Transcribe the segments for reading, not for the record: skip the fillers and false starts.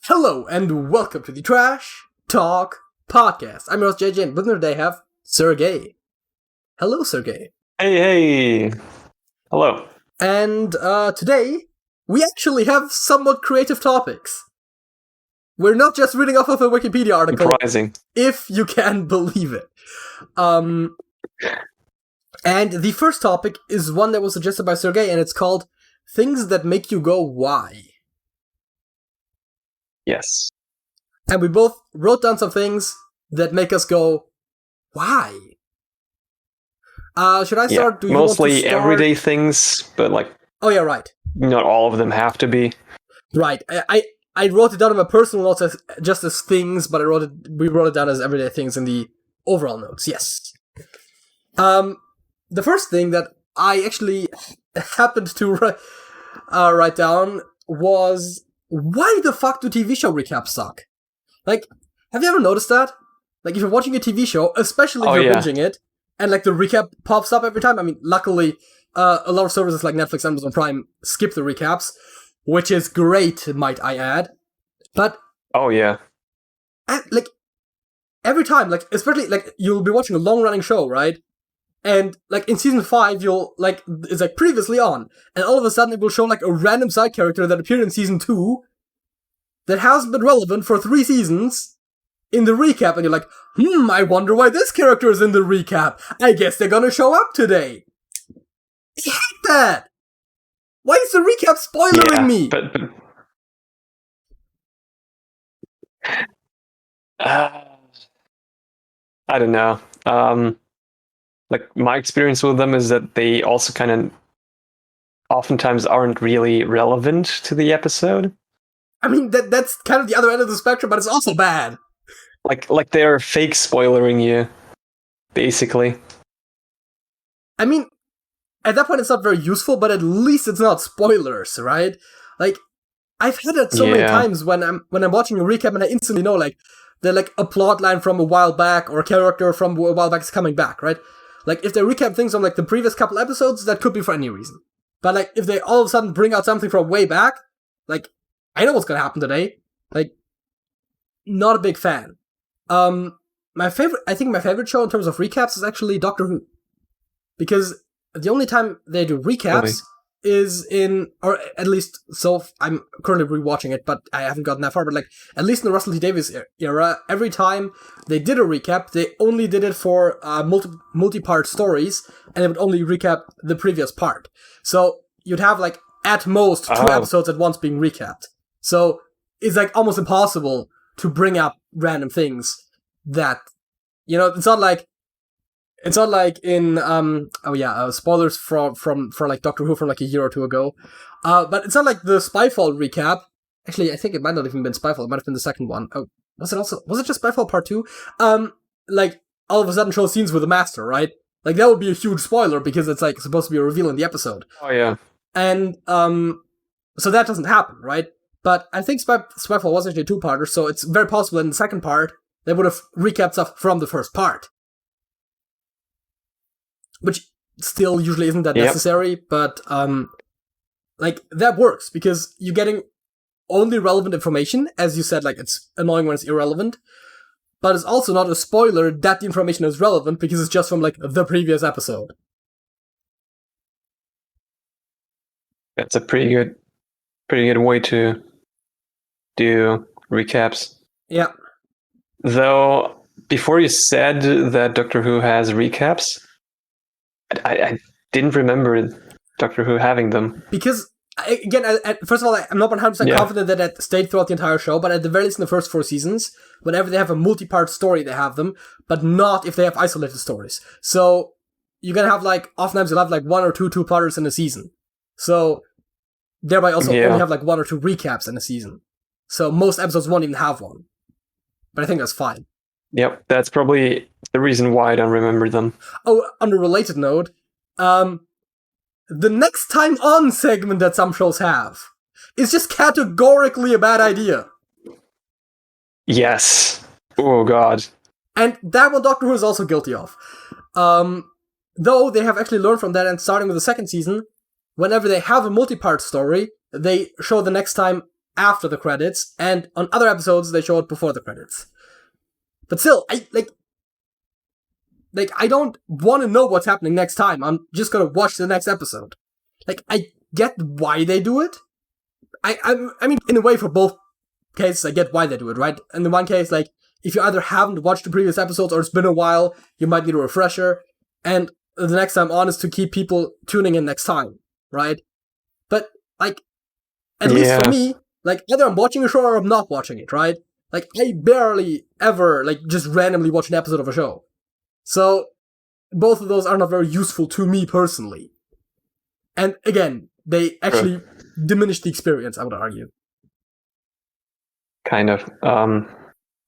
Hello and welcome to the Trash Talk Podcast. I'm your host JJ, and with me today I have Sergey. Hello, Sergey. Hey. Hello. And today we actually have somewhat creative topics. We're not just reading off of a Wikipedia article. Surprising. If you can believe it. And the first topic is one that was suggested by Sergey, and it's called Things That Make You Go, Why? Yes. And we both wrote down some things that make us go, why? Should I start? Yeah, Do you mostly want to start? everyday things, but Oh yeah, right. Not all of them have to be. Right. I wrote it down in my personal notes as just as things, but we wrote it down as everyday things in the overall notes. Yes. The first thing that I actually happened to write down was, why the fuck do TV show recaps suck? Like, have you ever noticed that? Like, if you're watching a TV show, especially if you're binging it, and like the recap pops up every time. I mean, luckily, a lot of services like Netflix and Amazon Prime skip the recaps, which is great, might I add. But oh yeah, like every time, like especially like you'll be watching a long-running show, right? And like in season 5, you'll like it's like previously on, and all of a sudden it will show like a random side character that appeared in season 2 that hasn't been relevant for 3 seasons in the recap, and you're like, I wonder why this character is in the recap. I guess they're gonna show up today. I hate that. Why is the recap spoilering me? But I don't know. Like my experience with them is that they also kind of oftentimes aren't really relevant to the episode. I mean, that's kind of the other end of the spectrum, but it's also bad. Like they're fake spoilering you, basically. I mean, at that point it's not very useful, but at least it's not spoilers, right? Like, I've had it so many times when I'm watching a recap and I instantly know, like, they're like a plot line from a while back or a character from a while back is coming back, right? Like, if they recap things from, like, the previous couple episodes, that could be for any reason. But, like, if they all of a sudden bring out something from way back, like, I know what's gonna happen today. Like, not a big fan. I think my favorite show in terms of recaps is actually Doctor Who. Because the only time they do recaps is in, or at least, so I'm currently rewatching it, but I haven't gotten that far, but like, at least in the Russell T Davies era, every time they did a recap, they only did it for multi-part stories, and they would only recap the previous part. So you'd have like, at most, 2 episodes at once being recapped. So it's like almost impossible to bring up random things that, you know, it's not like in spoilers for like Doctor Who from like a year or 2 ago. But it's not like the Spyfall recap. Actually, I think it might not even been Spyfall. It might have been the second one. Oh, was it just Spyfall Part 2? Like all of a sudden show scenes with the Master, right? Like that would be a huge spoiler because it's like supposed to be a reveal in the episode. Oh yeah. And so that doesn't happen, right? But I think Spyfall was actually a 2-parter, so it's very possible in the second part they would have recapped stuff from the first part. Which still usually isn't that necessary, but like that works because you're getting only relevant information. As you said, like it's annoying when it's irrelevant, but it's also not a spoiler that the information is relevant because it's just from like the previous episode. That's a pretty good way to do recaps. Yeah. Though before you said that Doctor Who has recaps, I didn't remember Doctor Who having them. Because, again, first of all, I'm not 100% confident that that stayed throughout the entire show, but at the very least in the first 4 seasons, whenever they have a multi-part story, they have them, but not if they have isolated stories. So, you're gonna have, like, oftentimes you'll have, like, 1 or 2 two-parters in a season. So, thereby also only have, like, 1 or 2 recaps in a season. So, most episodes won't even have one. But I think that's fine. Yep, that's probably the reason why I don't remember them. Oh, on a related note, the next time on segment that some shows have is just categorically a bad idea. Yes. Oh god. And that one Doctor Who is also guilty of. Though they have actually learned from that, and starting with the second season, whenever they have a multi-part story, they show the next time after the credits, and on other episodes they show it before the credits. But still, I don't want to know what's happening next time. I'm just gonna watch the next episode. Like, I get why they do it. I mean, in a way, for both cases, I get why they do it, right? In the one case, like, if you either haven't watched the previous episodes or it's been a while, you might need a refresher. And the next time on is to keep people tuning in next time, right? But, like, at least for me, like, either I'm watching a show or I'm not watching it, right? Like, I barely ever, like, just randomly watch an episode of a show. So, both of those are not very useful to me personally. And again, they actually diminish the experience, I would argue. Kind of.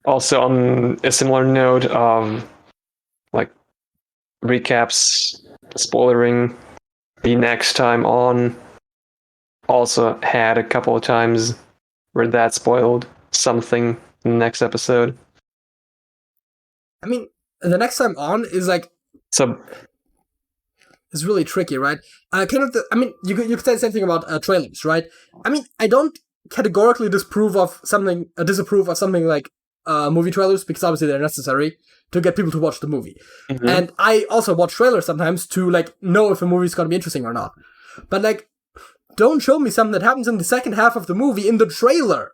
Also, on a similar note of, like, recaps, spoilering the next time on, also had a couple of times where that spoiled something in the next episode. I mean, the next time on is like... It's really tricky, right? You could say the same thing about trailers, right? I mean, I don't categorically disapprove of something like movie trailers, because obviously they're necessary to get people to watch the movie. Mm-hmm. And I also watch trailers sometimes to, like, know if a movie's gonna be interesting or not. But, like, don't show me something that happens in the second half of the movie in the trailer.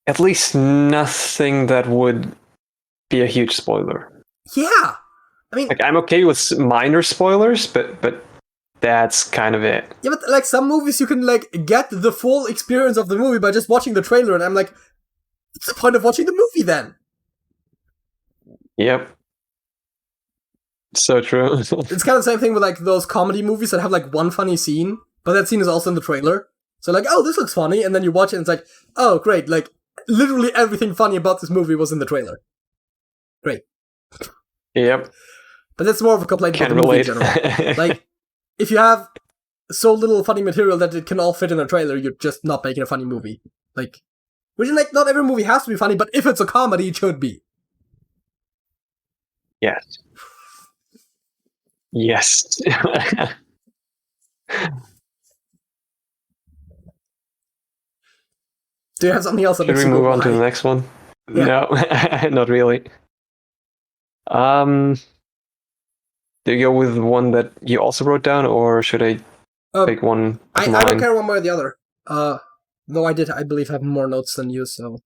At least nothing that would be a huge spoiler. Yeah, I mean, like, I'm okay with minor spoilers, but that's kind of it. Yeah, but, like, some movies you can, like, get the full experience of the movie by just watching the trailer, and I'm like, what's the point of watching the movie then? Yep. So true. It's kind of the same thing with, like, those comedy movies that have, like, one funny scene, but that scene is also in the trailer. So, like, oh, this looks funny, and then you watch it and it's like, oh, great, like, literally everything funny about this movie was in the trailer. Great. Yep. But that's more of a complaint about the movie in general. Like, if you have so little funny material that it can all fit in a trailer, you're just not making a funny movie. Like, which is, like, not every movie has to be funny, but if it's a comedy, it should be. Yes. Yes. Do you have something else? Should we move on to the next one? Yeah. No, not really. Do you go with the one that you also wrote down, or should I pick one? I don't care one way or the other. Though I believe, have more notes than you, so.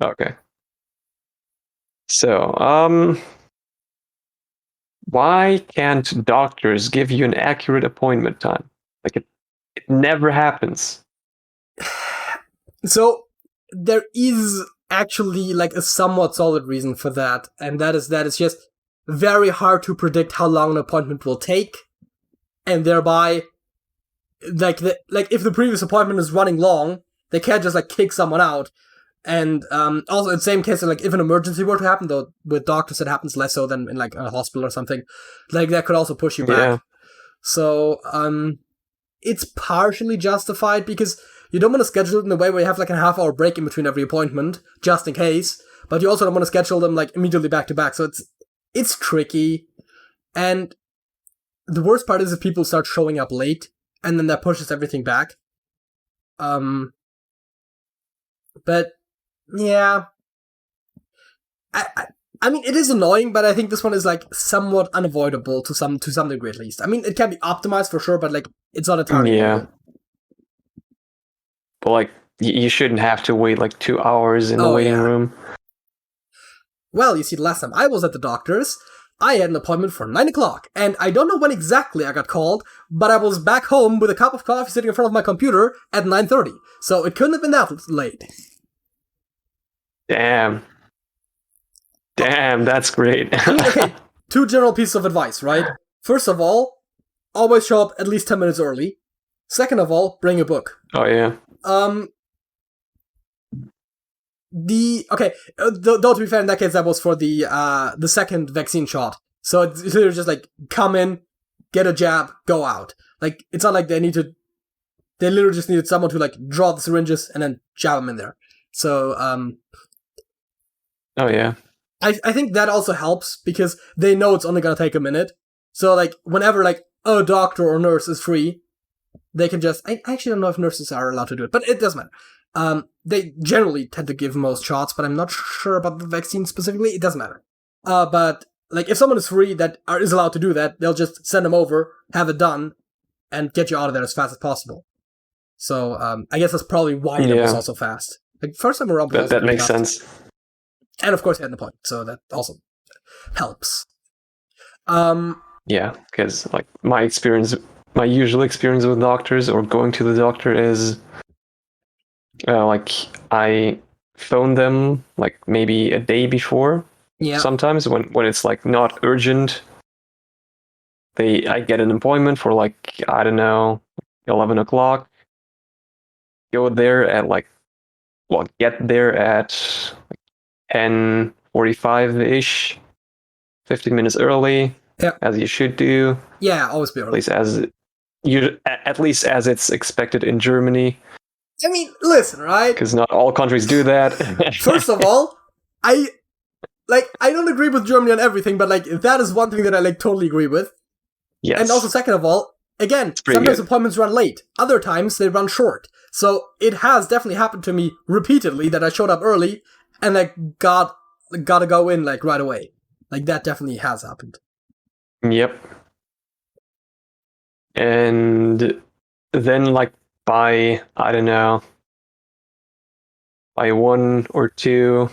Okay. So, why can't doctors give you an accurate appointment time? Like, it never happens. So, there is actually, like, a somewhat solid reason for that, and that is just very hard to predict how long an appointment will take, and thereby, like, if the previous appointment is running long, they can't just, like, kick someone out. And also, in the same case, like, if an emergency were to happen, though with doctors it happens less so than in, like, a hospital or something, like, that could also push you back. Yeah. So, it's partially justified because you don't want to schedule it in a way where you have, like, a half-hour break in between every appointment, just in case, but you also don't want to schedule them, like, immediately back-to-back, so it's tricky. And the worst part is if people start showing up late, and then that pushes everything back. But, yeah. I mean, it is annoying, but I think this one is, like, somewhat unavoidable to some degree, at least. I mean, it can be optimized for sure, but, like, it's not entirely. Yeah. But, like, you shouldn't have to wait, like, 2 hours in the waiting room. Well, you see, the last time I was at the doctor's, I had an appointment for 9 o'clock, and I don't know when exactly I got called, but I was back home with a cup of coffee sitting in front of my computer at 9:30, so it couldn't have been that late. Damn, that's great. Okay, 2 general pieces of advice, right? First of all, always show up at least 10 minutes early. Second of all, bring a book. Oh, yeah. Though to be fair, in that case, that was for the second vaccine shot. So it's literally just like, come in, get a jab, go out. Like, it's not like they literally just needed someone to, like, draw the syringes and then jab them in there. So, oh, yeah. I think that also helps because they know it's only gonna take a minute. So, like, whenever, like, a doctor or nurse is free, they can just... I actually don't know if nurses are allowed to do it, but it doesn't matter. They generally tend to give most shots, but I'm not sure about the vaccine specifically. It doesn't matter. But like, if someone is free that is allowed to do that, they'll just send them over, have it done, and get you out of there as fast as possible. So I guess that's probably why it was also fast. Like, first time around, that makes sense. And of course, he had the point, so that also helps. Yeah, because like my usual experience with doctors or going to the doctor is like I phone them like maybe a day before. Yeah. Sometimes when it's like not urgent, I get an appointment for like, I don't know, 11 o'clock. Go there at get there at 10:45-ish, 15 minutes early, as you should do. Yeah, always be early. At least as it's expected in Germany. I mean, listen, right? Because not all countries do that. First of all, I don't agree with Germany on everything, but like that is one thing that I like totally agree with. Yes. And also, second of all, again, sometimes appointments run late. Other times they run short. So it has definitely happened to me repeatedly that I showed up early and like gotta go in like right away. Like that definitely has happened. Yep. And then like by, I don't know, by 1 or 2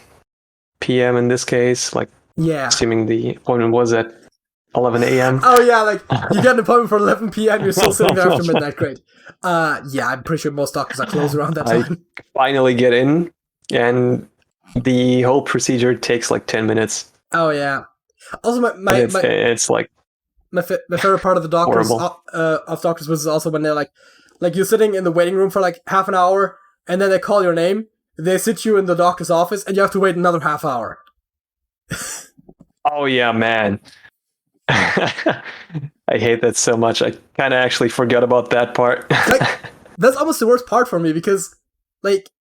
p.m. in this case, like assuming the appointment was at 11 a.m. Oh yeah, like you get an appointment for 11 p.m. You're still sitting there after midnight. Great. Yeah, I'm pretty sure most doctors are closed around that time. I finally get in, and the whole procedure takes like 10 minutes. Oh yeah. Also, it's like my favorite part of the doctors of doctors was also when they're like you're sitting in the waiting room for like half an hour, and then they call your name. They sit you in the doctor's office, and you have to wait another half hour. Oh yeah, man. I hate that so much. I kind of actually forgot about that part. Like, that's almost the worst part for me because, like,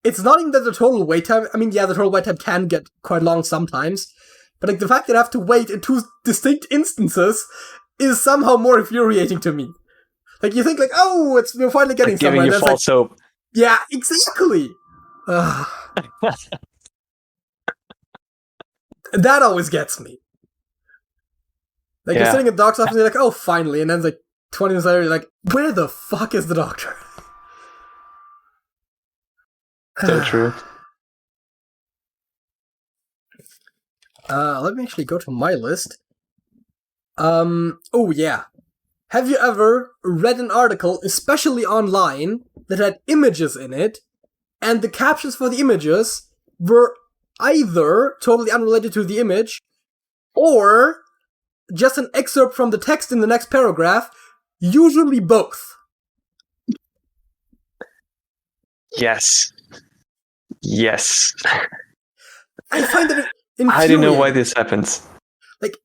it's not even that the total wait time. I mean, yeah, the total wait time can get quite long sometimes, but like the fact that I have to wait in 2 distinct instances is somehow more infuriating to me. Like, you think like, oh, we're finally getting somewhere. Giving you false hope. Yeah, exactly. That always gets me. Like, you're sitting in the doctor's office and you're like, oh, finally. And then it's like 20 minutes later, you're like, where the fuck is the doctor? So true. Let me actually go to my list. Oh yeah. Have you ever read an article, especially online, that had images in it, and the captions for the images were either totally unrelated to the image, or just an excerpt from the text in the next paragraph, usually both? Yes. I find that infuriating. I don't know why this happens. Like,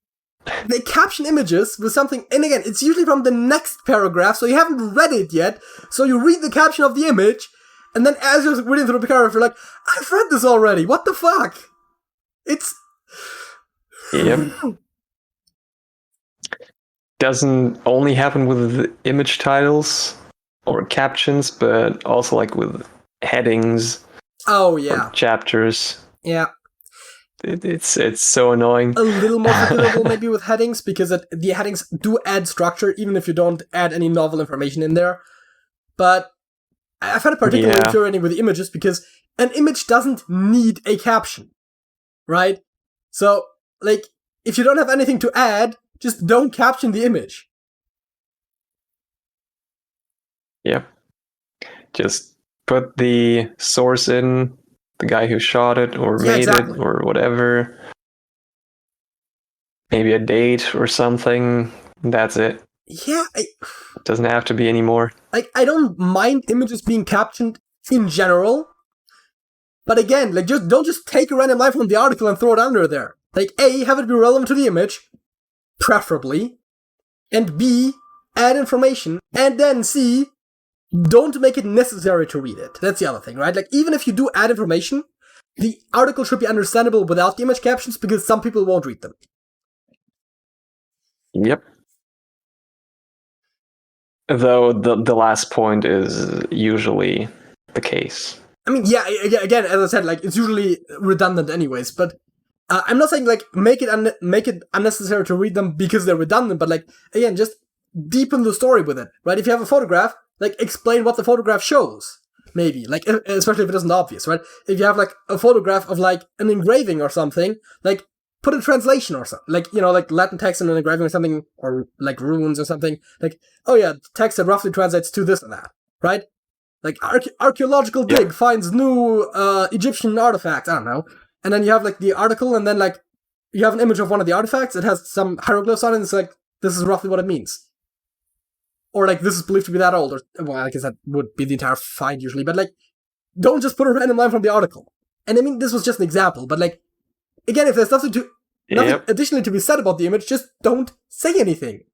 they caption images with something, and again, it's usually from the next paragraph, so you haven't read it yet, so you read the caption of the image, and then as you're reading through the paragraph, you're like, I've read this already, what the fuck? It's... Yep. Doesn't only happen with image titles or captions, but also like with headings. Oh yeah. Or chapters. Yeah. It's so annoying. A little more forgivable maybe with headings, because the headings do add structure, even if you don't add any novel information in there. But I find it particularly infuriating with the images, because an image doesn't need a caption, right? So, like, if you don't have anything to add, just don't caption the image. Yep. Just put the source in, the guy who shot it or made it or whatever. Maybe a date or something. That's it. Yeah. It doesn't have to be anymore. Like, I don't mind images being captioned in general. But again, like, don't just take a random line from the article and throw it under there. Like, A, have it be relevant to the image, preferably. And B, add information. And then C, don't make it necessary to read it. That's the other thing, right? Like, even if you do add information, the article should be understandable without the image captions, because some people won't read them. Yep. Though the last point is usually the case. I mean, yeah, again, as I said, like, it's usually redundant anyways, but I'm not saying, like, make it unnecessary to read them because they're redundant, but, like, again, just deepen the story with it, right? If you have a photograph, like, explain what the photograph shows, maybe, like, especially if it isn't obvious, right? If you have, like, a photograph of, like, an engraving or something, like, put a translation or something, like, you know, like Latin text and an engraving or something, or, like, runes or something, like, oh yeah, text that roughly translates to this and that, right? Like, archaeological dig finds new Egyptian artifacts, I don't know. And then you have, like, the article, and then, like, you have an image of one of the artifacts, it has some hieroglyphs on it, and it's like, this is roughly what it means. Or, like, this is believed to be that old, or, well, I guess that would be the entire find usually, but, like, don't just put a random line from the article. And I mean, this was just an example, but, like, again, if there's nothing additionally to be said about the image, just don't say anything.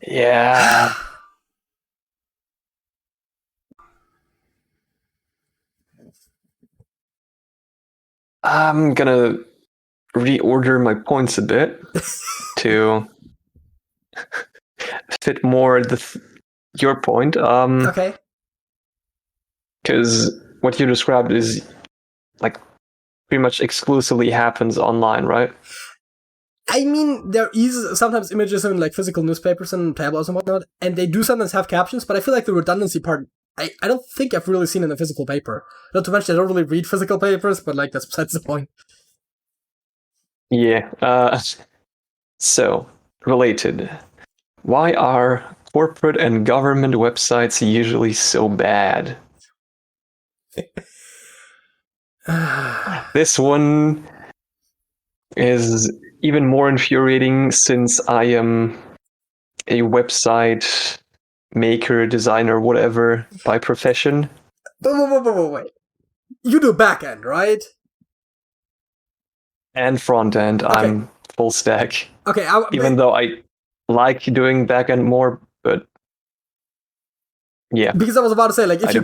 Yeah. I'm gonna reorder my points a bit to fit more your point. Okay. Because what you described is, like, pretty much exclusively happens online, right? I mean, there is sometimes images in, like, physical newspapers and tabloids and whatnot, and they do sometimes have captions, but I feel like the redundancy part, I don't think I've really seen in a physical paper. Not to mention, I don't really read physical papers, but, like, that's besides the point. Yeah. So, related. Why are corporate and government websites usually so bad? This one is even more infuriating since I am a website maker, designer, whatever, by profession. Wait. You do backend, right? And front end. Okay. I'm full stack. Okay. Even though I like doing backend more, but yeah. Because I was about to say, like, if you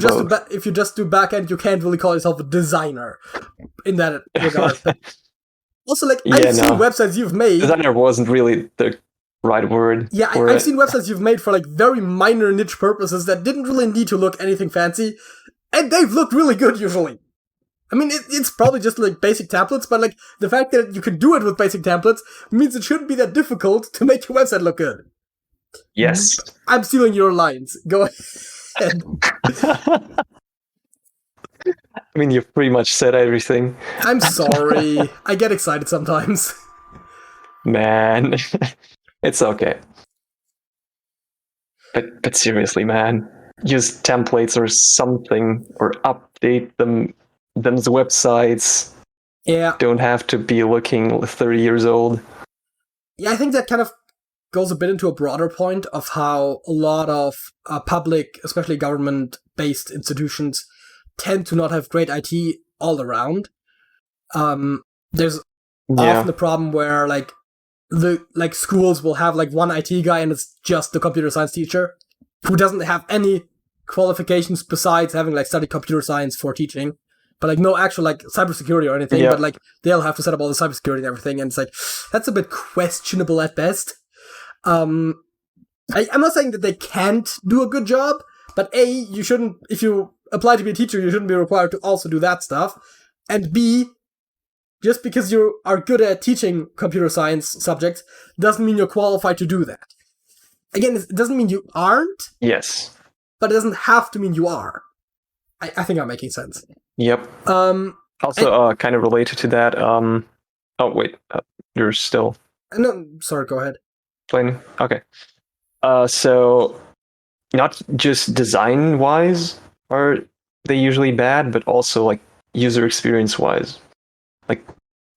just do backend, you can't really call yourself a designer in that regard. Also, like, I've seen websites you've made. Designer wasn't really the right word. Yeah, I've seen websites you've made for, like, very minor niche purposes that didn't really need to look anything fancy, and they've looked really good usually. I mean, it's probably just, like, basic templates, but, like, the fact that you can do it with basic templates means it shouldn't be that difficult to make your website look good. Yes. I'm stealing your lines. Go ahead. I mean, you've pretty much said everything. I'm sorry. I get excited sometimes. Man, it's okay. But seriously, man, use templates or something, or update them's websites. Yeah. Don't have to be looking 30 years old. Yeah, I think that kind of goes a bit into a broader point of how a lot of public, especially government-based institutions, tend to not have great IT all around. There's often the problem where, like, schools will have, like, one IT guy and it's just the computer science teacher who doesn't have any qualifications besides having, like, studied computer science for teaching, but, like, no actual, like, cybersecurity or anything, but, like, they'll have to set up all the cybersecurity and everything, and it's like, that's a bit questionable at best. I'm not saying that they can't do a good job, but A, you shouldn't, if you apply to be a teacher, you shouldn't be required to also do that stuff, and B, just because you are good at teaching computer science subjects doesn't mean you're qualified to do that. Again, it doesn't mean you aren't. Yes. But it doesn't have to mean you are. I think I'm making sense. Yep. Also, kind of related to that. Oh wait, you're still. No, sorry. Go ahead. Playing. Okay. So, not just design-wise are they usually bad, but also, like, user experience-wise. Like,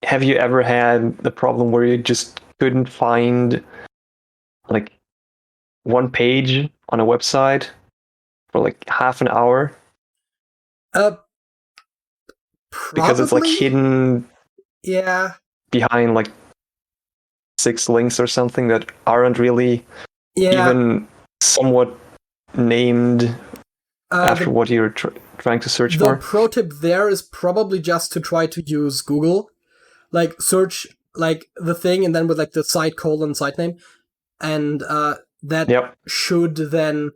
have you ever had the problem where you just couldn't find, like, one page on a website for, like, half an hour? Because it's, like, hidden behind, like, 6 links or something that aren't really even somewhat named after what you're trying to search for. The pro tip there is probably just to try to use Google. Like, search like the thing, and then with like the site name, and that should then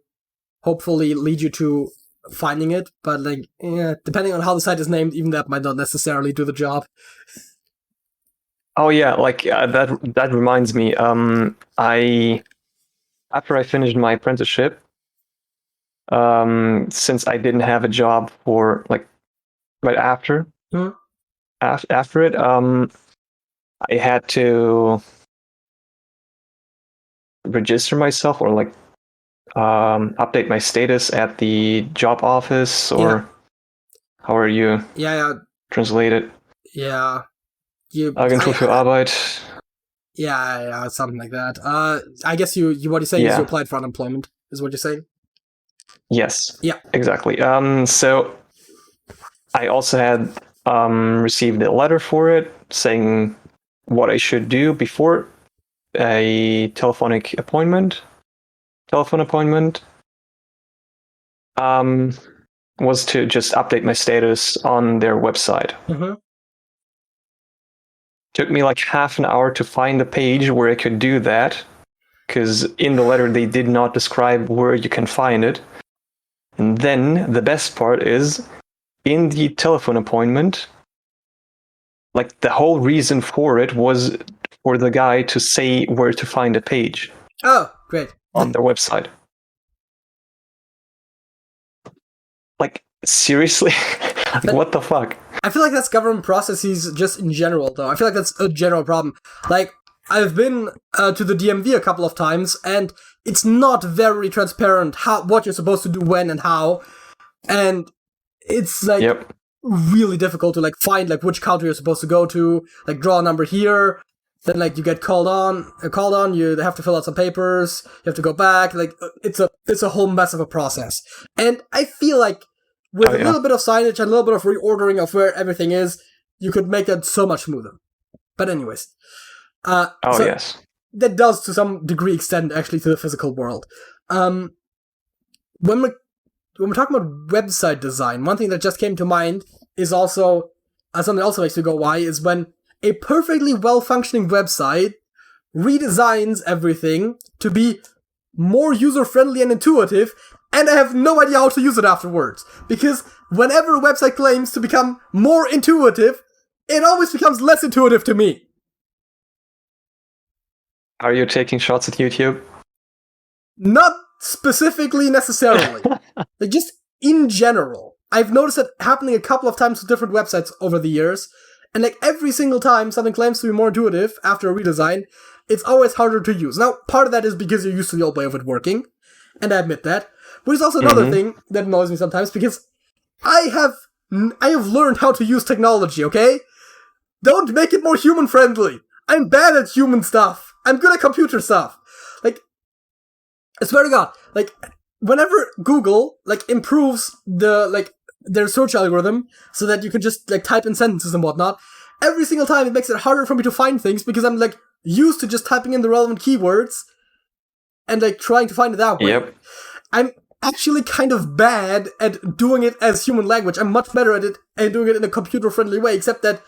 hopefully lead you to finding it. But like, depending on how the site is named, even that might not necessarily do the job. Oh yeah, like that reminds me. After I finished my apprenticeship, since I didn't have a job for like right after after it, I had to register myself or like update my status at the job office, or how are you translate it? Yeah. Agentur für Arbeit. Yeah, something like that. I guess you what you're saying is you applied for unemployment, is what you're saying? Yes. Yeah. Exactly. So I also had received a letter for it saying what I should do before a telephone appointment was to just update my status on their website. Took me like half an hour to find a page where I could do that, because in the letter they did not describe where you can find it. And then the best part is, in the telephone appointment, like the whole reason for it was for the guy to say where to find a page. Oh, great. On their website. Like, seriously? What the fuck? I feel like that's government processes just in general, though. I feel like that's a general problem. Like, I've been to the DMV a couple of times, and it's not very transparent what you're supposed to do when and how. And it's like really difficult to like find like which counter you're supposed to go to, like draw a number here. Then like you get called on, you have to fill out some papers, you have to go back. Like it's a whole mess of a process. And I feel like with a little bit of signage and a little bit of reordering of where everything is, you could make that so much smoother. But anyways. Yes. That does to some degree extend actually to the physical world. When we're talking about website design, one thing that just came to mind is also something that also makes me go, why, is when a perfectly well-functioning website redesigns everything to be more user-friendly and intuitive, and I have no idea how to use it afterwards. Because whenever a website claims to become more intuitive, it always becomes less intuitive to me. Are you taking shots at YouTube? Not specifically necessarily. Like, just in general. I've noticed it happening a couple of times with different websites over the years, and like every single time something claims to be more intuitive after a redesign, it's always harder to use. Now, part of that is because you're used to the old way of it working, and I admit that. But there's also another thing that annoys me sometimes, because I have learned how to use technology, okay? Don't make it more human-friendly. I'm bad at human stuff. I'm good at computer stuff. Like, I swear to God, like, whenever Google, like, improves their search algorithm so that you can just, like, type in sentences and whatnot, every single time it makes it harder for me to find things because I'm, like, used to just typing in the relevant keywords and, like, trying to find it that way. Yep. I'm actually kind of bad at doing it as human language. I'm much better at it and doing it in a computer-friendly way, except that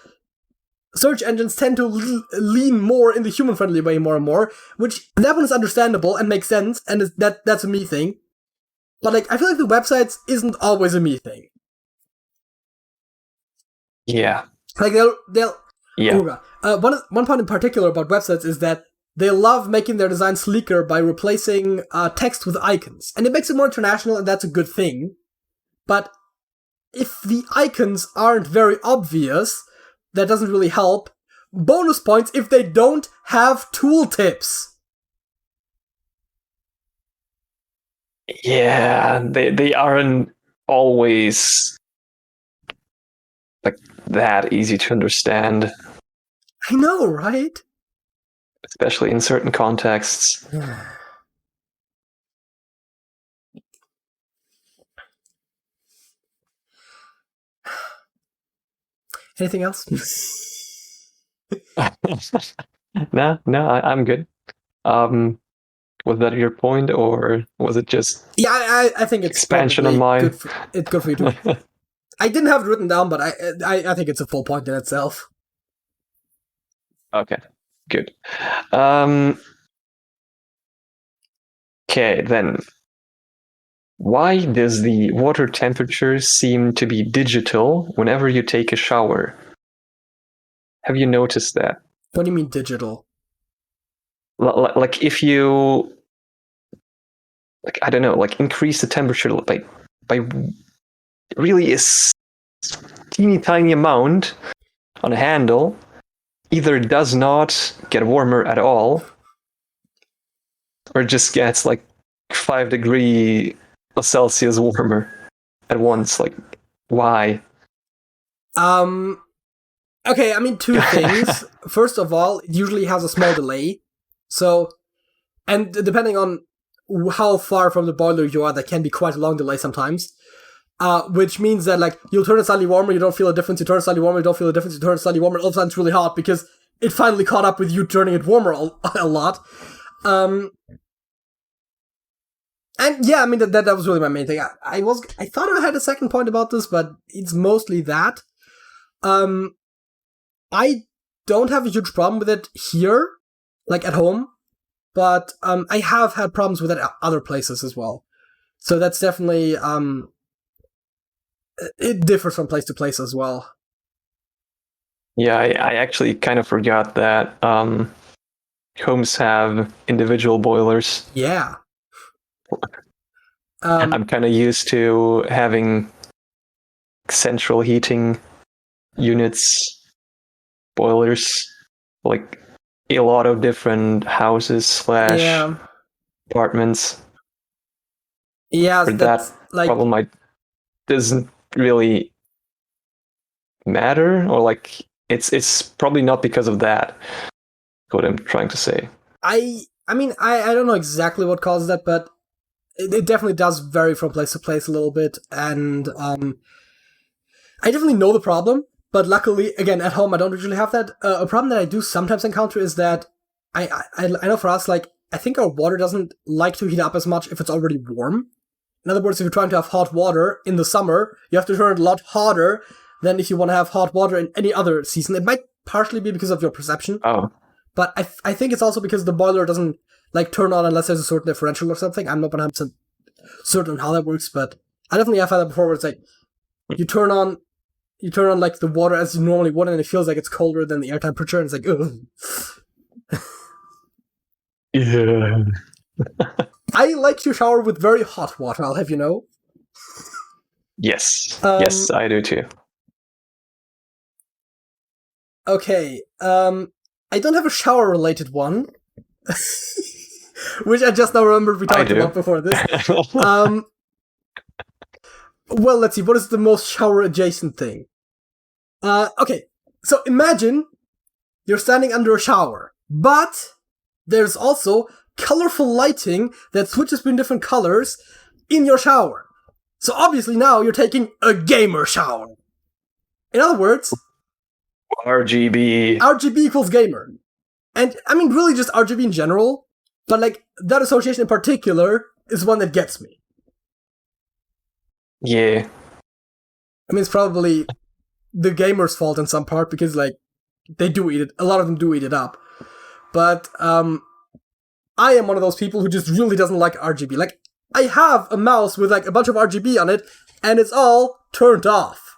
search engines tend to lean more in the human-friendly way more and more, which that one is understandable and makes sense, and that's a me thing. But like, I feel like the websites isn't always a me thing. Yeah. Like they'll one point in particular about websites is that they love making their design sleeker by replacing text with icons, and it makes it more international, and that's a good thing. But if the icons aren't very obvious, that doesn't really help. Bonus points if they don't have tooltips. Yeah, they aren't always like that easy to understand. I know, right? Especially in certain contexts. Anything else? No, I'm good. Was that your point, or was it just I think it's expansion on mine? It's good for you too. I didn't have it written down, but I think it's a full point in itself. Okay, good. Okay, then. Why does the water temperature seem to be digital whenever you take a shower? Have you noticed that? What do you mean digital? Like if you, like I don't know, like increase the temperature by really a teeny tiny amount on a handle, either does not get warmer at all, or just gets like 5 degrees Celsius warmer at once. Like, why? Okay, I mean, two things. First of all, it usually has a small delay. So, and depending on how far from the boiler you are, that can be quite a long delay sometimes. Which means that, like, you'll turn it slightly warmer, you don't feel a difference, you turn it slightly warmer, you don't feel a difference, you turn it slightly warmer, all of a sudden it's really hot because it finally caught up with you turning it warmer a lot. And yeah, I mean, that was really my main thing. I thought I had a second point about this, but it's mostly that. I don't have a huge problem with it here, like at home, but I have had problems with it at other places as well. So that's definitely it differs from place to place as well. Yeah, I actually kind of forgot that homes have individual boilers. Yeah. I'm kind of used to having central heating units, boilers, like a lot of different houses / apartments. Yeah, that like problem doesn't really matter, or like it's probably not because of that. What I'm trying to say. I mean, I don't know exactly what causes that, but it definitely does vary from place to place a little bit, and I definitely know the problem, but luckily, again, at home I don't usually have that. A problem that I do sometimes encounter is that I know for us, like, I think our water doesn't like to heat up as much if it's already warm. In other words, if you're trying to have hot water in the summer, you have to turn it a lot hotter than if you want to have hot water in any other season. It might partially be because of your perception. Oh. But I think it's also because the boiler doesn't, like, turn on unless there's a certain differential or something. I'm not 100% certain how that works, but I definitely have had that before where it's like, you turn on like the water as you normally would, and it feels like it's colder than the air temperature, and it's like, ugh. Yeah. I like to shower with very hot water, I'll have you know. Yes. Yes, I do too. Okay. I don't have a shower-related one. Which I just now remembered we talked about before this. Well, let's see. What is the most shower-adjacent thing? Okay. So imagine you're standing under a shower, but there's also colorful lighting that switches between different colors in your shower. So obviously now you're taking a gamer shower. In other words, RGB. RGB equals gamer. And I mean, really just RGB in general, but like that association in particular is one that gets me. Yeah. I mean, it's probably the gamer's fault in some part because, like, they do eat it. A lot of them do eat it up. But I am one of those people who just really doesn't like RGB. Like, I have a mouse with like a bunch of RGB on it, and it's all turned off.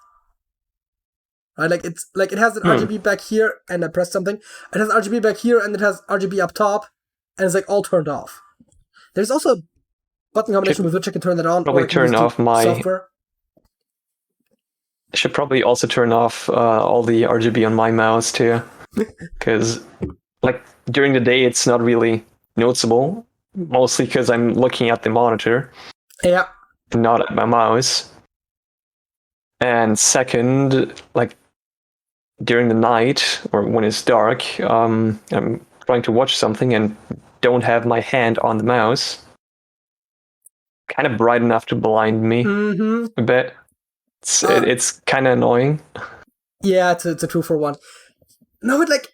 Right? Like, it's like it has an RGB back here, and I press something. It has RGB back here, and it has RGB up top, and it's like all turned off. There's also a button combination with which I can turn that on. Probably turn off my software. I should probably also turn off all the RGB on my mouse too, because like during the day it's not really noticeable, mostly because I'm looking at the monitor, not at my mouse. And second, like during the night or when it's dark, I'm trying to watch something and don't have my hand on the mouse. Kind of bright enough to blind me a bit. It's kind of annoying. Yeah, it's a 2-for-1. No, but like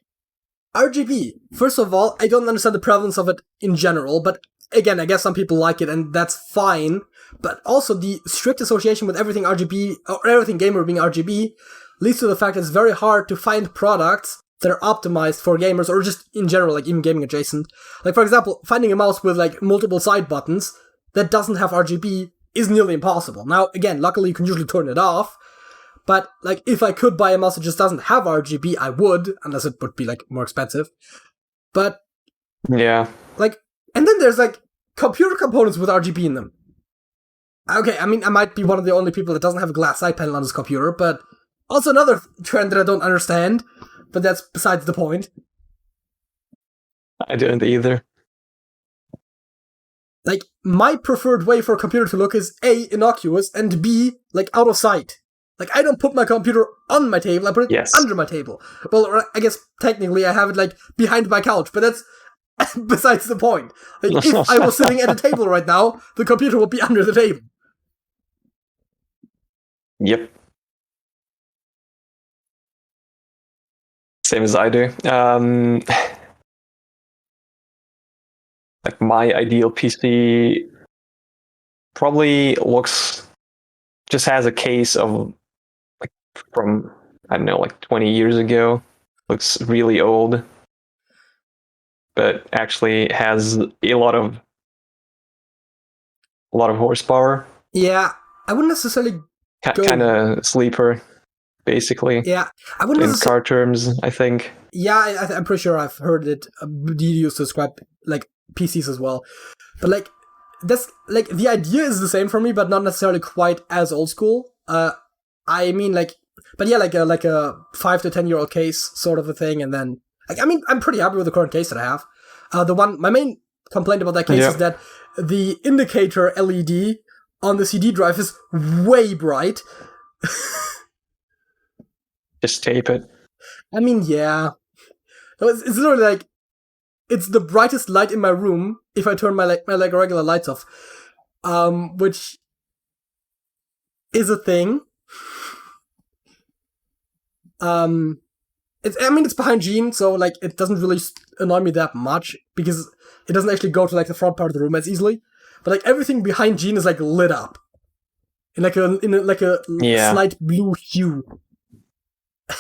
RGB. First of all, I don't understand the prevalence of it in general, but again, I guess some people like it, and that's fine. But also, the strict association with everything RGB or everything gamer being RGB leads to the fact that it's very hard to find products that are optimized for gamers, or just in general, like even gaming adjacent. Like, for example, finding a mouse with like multiple side buttons that doesn't have RGB is nearly impossible. Now, again, luckily you can usually turn it off, but like if I could buy a mouse that just doesn't have RGB, I would, unless it would be like more expensive. But yeah, like, and then there's like computer components with RGB in them. Okay, I mean, I might be one of the only people that doesn't have a glass side panel on his computer, but also another trend that I don't understand, but that's besides the point. I didn't either. Like, my preferred way for a computer to look is A, innocuous, and B, like, out of sight. Like, I don't put my computer on my table, I put it under my table. Well, I guess technically I have it, like, behind my couch, but that's besides the point. Like, if I was sitting at a table right now, the computer would be under the table. Yep. Same as I do. Like my ideal PC probably just has a case of like from, I don't know, like 20 years ago. Looks really old, but actually has a lot of horsepower. Yeah, I wouldn't necessarily kind of sleeper, basically. Yeah, I wouldn't in car terms, I think. Yeah, I'm pretty sure I've heard it used to describe like PCs as well. But like that's like the idea is the same for me, but not necessarily quite as old school. I mean like, but yeah, like a 5 to 10 year old case sort of a thing, and then like I mean I'm pretty happy with the current case that I have. My main complaint about that case is that the indicator LED on the CD drive is way bright. Just tape it. I mean, yeah. It's literally like, it's the brightest light in my room if I turn my regular lights off. Which is a thing. It's behind Gene, so like it doesn't really annoy me that much because it doesn't actually go to like the front part of the room as easily. But like everything behind Gene is like lit up in like a slight blue hue.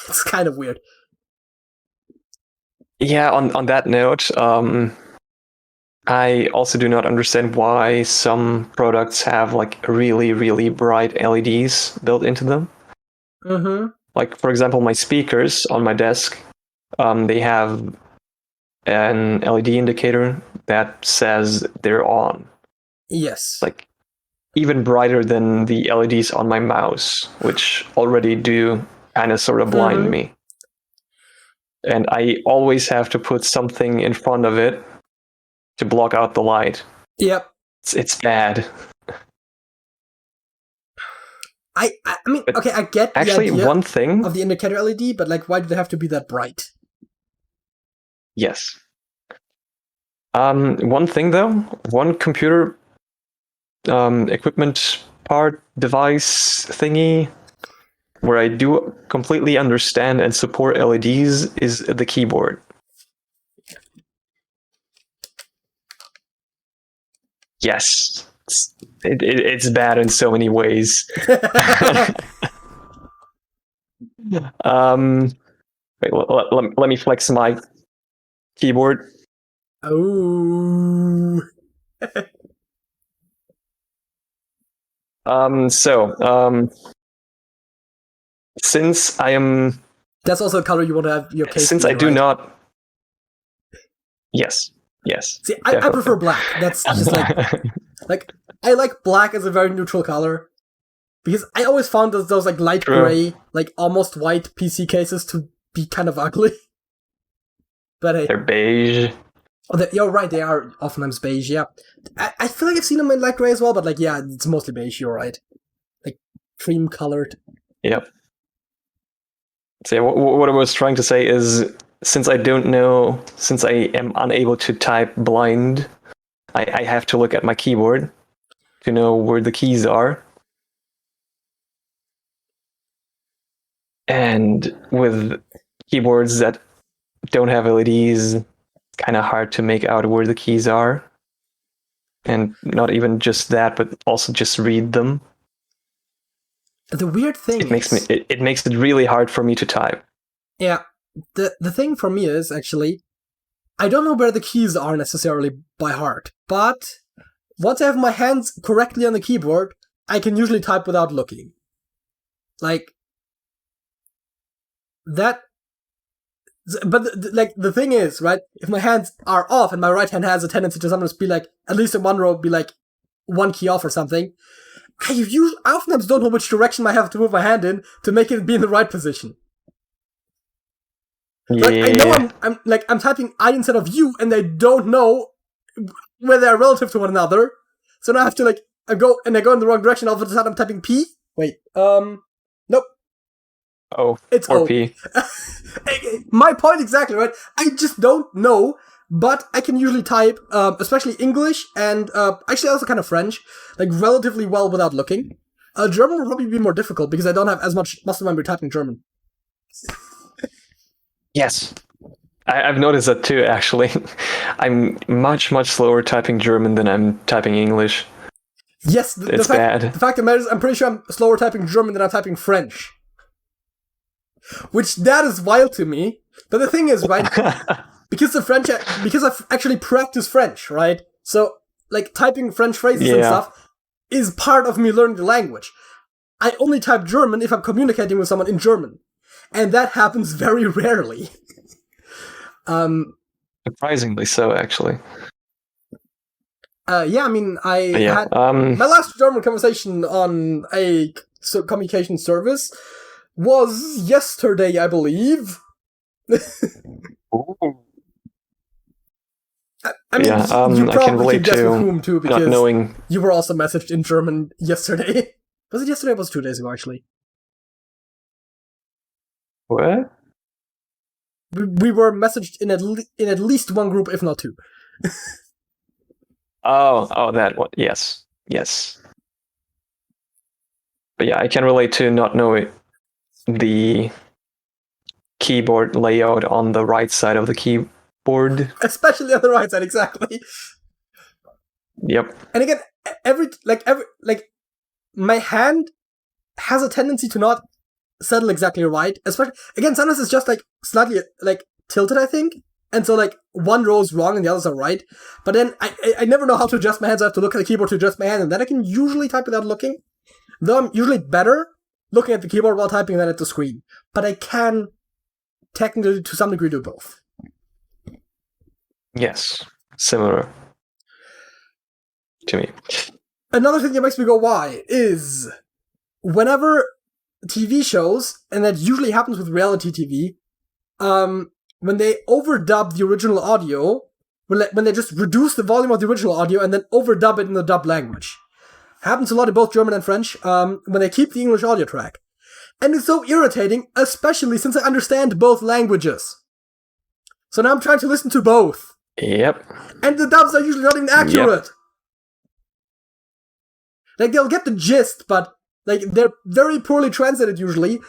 It's kind of weird. Yeah, on that note, I also do not understand why some products have like really, really bright LEDs built into them. Mm-hmm. Like, for example, my speakers on my desk, they have an LED indicator that says they're on. Yes. Like, even brighter than the LEDs on my mouse, which already do kind of sort of blind me. And I always have to put something in front of it to block out the light. Yep. It's bad. I mean, but okay, I get actually the idea one thing of the indicator LED, but like, why do they have to be that bright? Yes. One thing though, one computer equipment part device thingy where I do completely understand and support LEDs is the keyboard. Yes, it's bad in so many ways. Wait, let me flex my keyboard. Oh. Since I am... That's also a color you want to have your case. Since I do not... Yes. See, I prefer black. That's just like I like black as a very neutral color. Because I always found those like light gray, like almost white PC cases to be kind of ugly. But hey. They're beige. Oh, you're right, they are oftentimes beige, yeah. I feel like I've seen them in light gray as well, but like, yeah, it's mostly beige, you're right. Like, cream colored. Yep. So what I was trying to say is, since I am unable to type blind, I have to look at my keyboard to know where the keys are. And with keyboards that don't have LEDs, it's kind of hard to make out where the keys are. And not even just that, but also just read them. The weird thing it makes it really hard for me to type. Yeah. the thing for me is, actually, I don't know where the keys are necessarily by heart, but once I have my hands correctly on the keyboard, I can usually type without looking. Like, that... But, the thing is, right, if my hands are off and my right hand has a tendency to sometimes be, like, at least in one row, be, like, one key off or something, I oftentimes don't know which direction I have to move my hand in to make it be in the right position. Yeah. Like, I know I'm typing I instead of you, and I don't know where they're relative to one another. So now I have to, I go in the wrong direction. All of a sudden I'm typing P. Wait, nope. O. It's or O. P. My point exactly, right? I just don't know, but I can usually type, especially English and, actually also kind of French, relatively well without looking. German will probably be more difficult because I don't have as much muscle memory typing German. Yes. I've noticed that too, actually. I'm much, much slower typing German than I'm typing English. Yes, it's bad. The fact of the matter is, I'm pretty sure I'm slower typing German than I'm typing French. Which, that is wild to me. But the thing is, right, because I've actually practiced French, right? So, typing French phrases and stuff is part of me learning the language. I only type German if I'm communicating with someone in German. And that happens very rarely. Surprisingly so, actually. I had my last German conversation on a communication service was yesterday, I believe. You probably can guess with whom too, because you were also messaged in German yesterday. Was it yesterday? Or was it 2 days ago, actually? What? We were messaged in at least one group, if not two. Oh, that one. Yes. But yeah, I can relate to not knowing the keyboard layout on the right side of the keyboard. Especially on the right side, exactly. Yep. And again, every my hand has a tendency to not settle exactly right. Especially, again, sometimes it's just slightly tilted, I think. And so one row is wrong and the others are right. But then I never know how to adjust my hands. I have to look at the keyboard to adjust my hand, and then I can usually type without looking. Though I'm usually better looking at the keyboard while typing than at the screen. But I can technically, to some degree, do both. Yes, similar to me. Another thing that makes me go, why, is whenever TV shows, and that usually happens with reality TV, when they overdub the original audio, when they just reduce the volume of the original audio and then overdub it in the dub language. Happens a lot in both German and French, when they keep the English audio track. And it's so irritating, especially since I understand both languages. So now I'm trying to listen to both. Yep. And the dubs are usually not even accurate. Yep. They'll get the gist, but they're very poorly translated usually,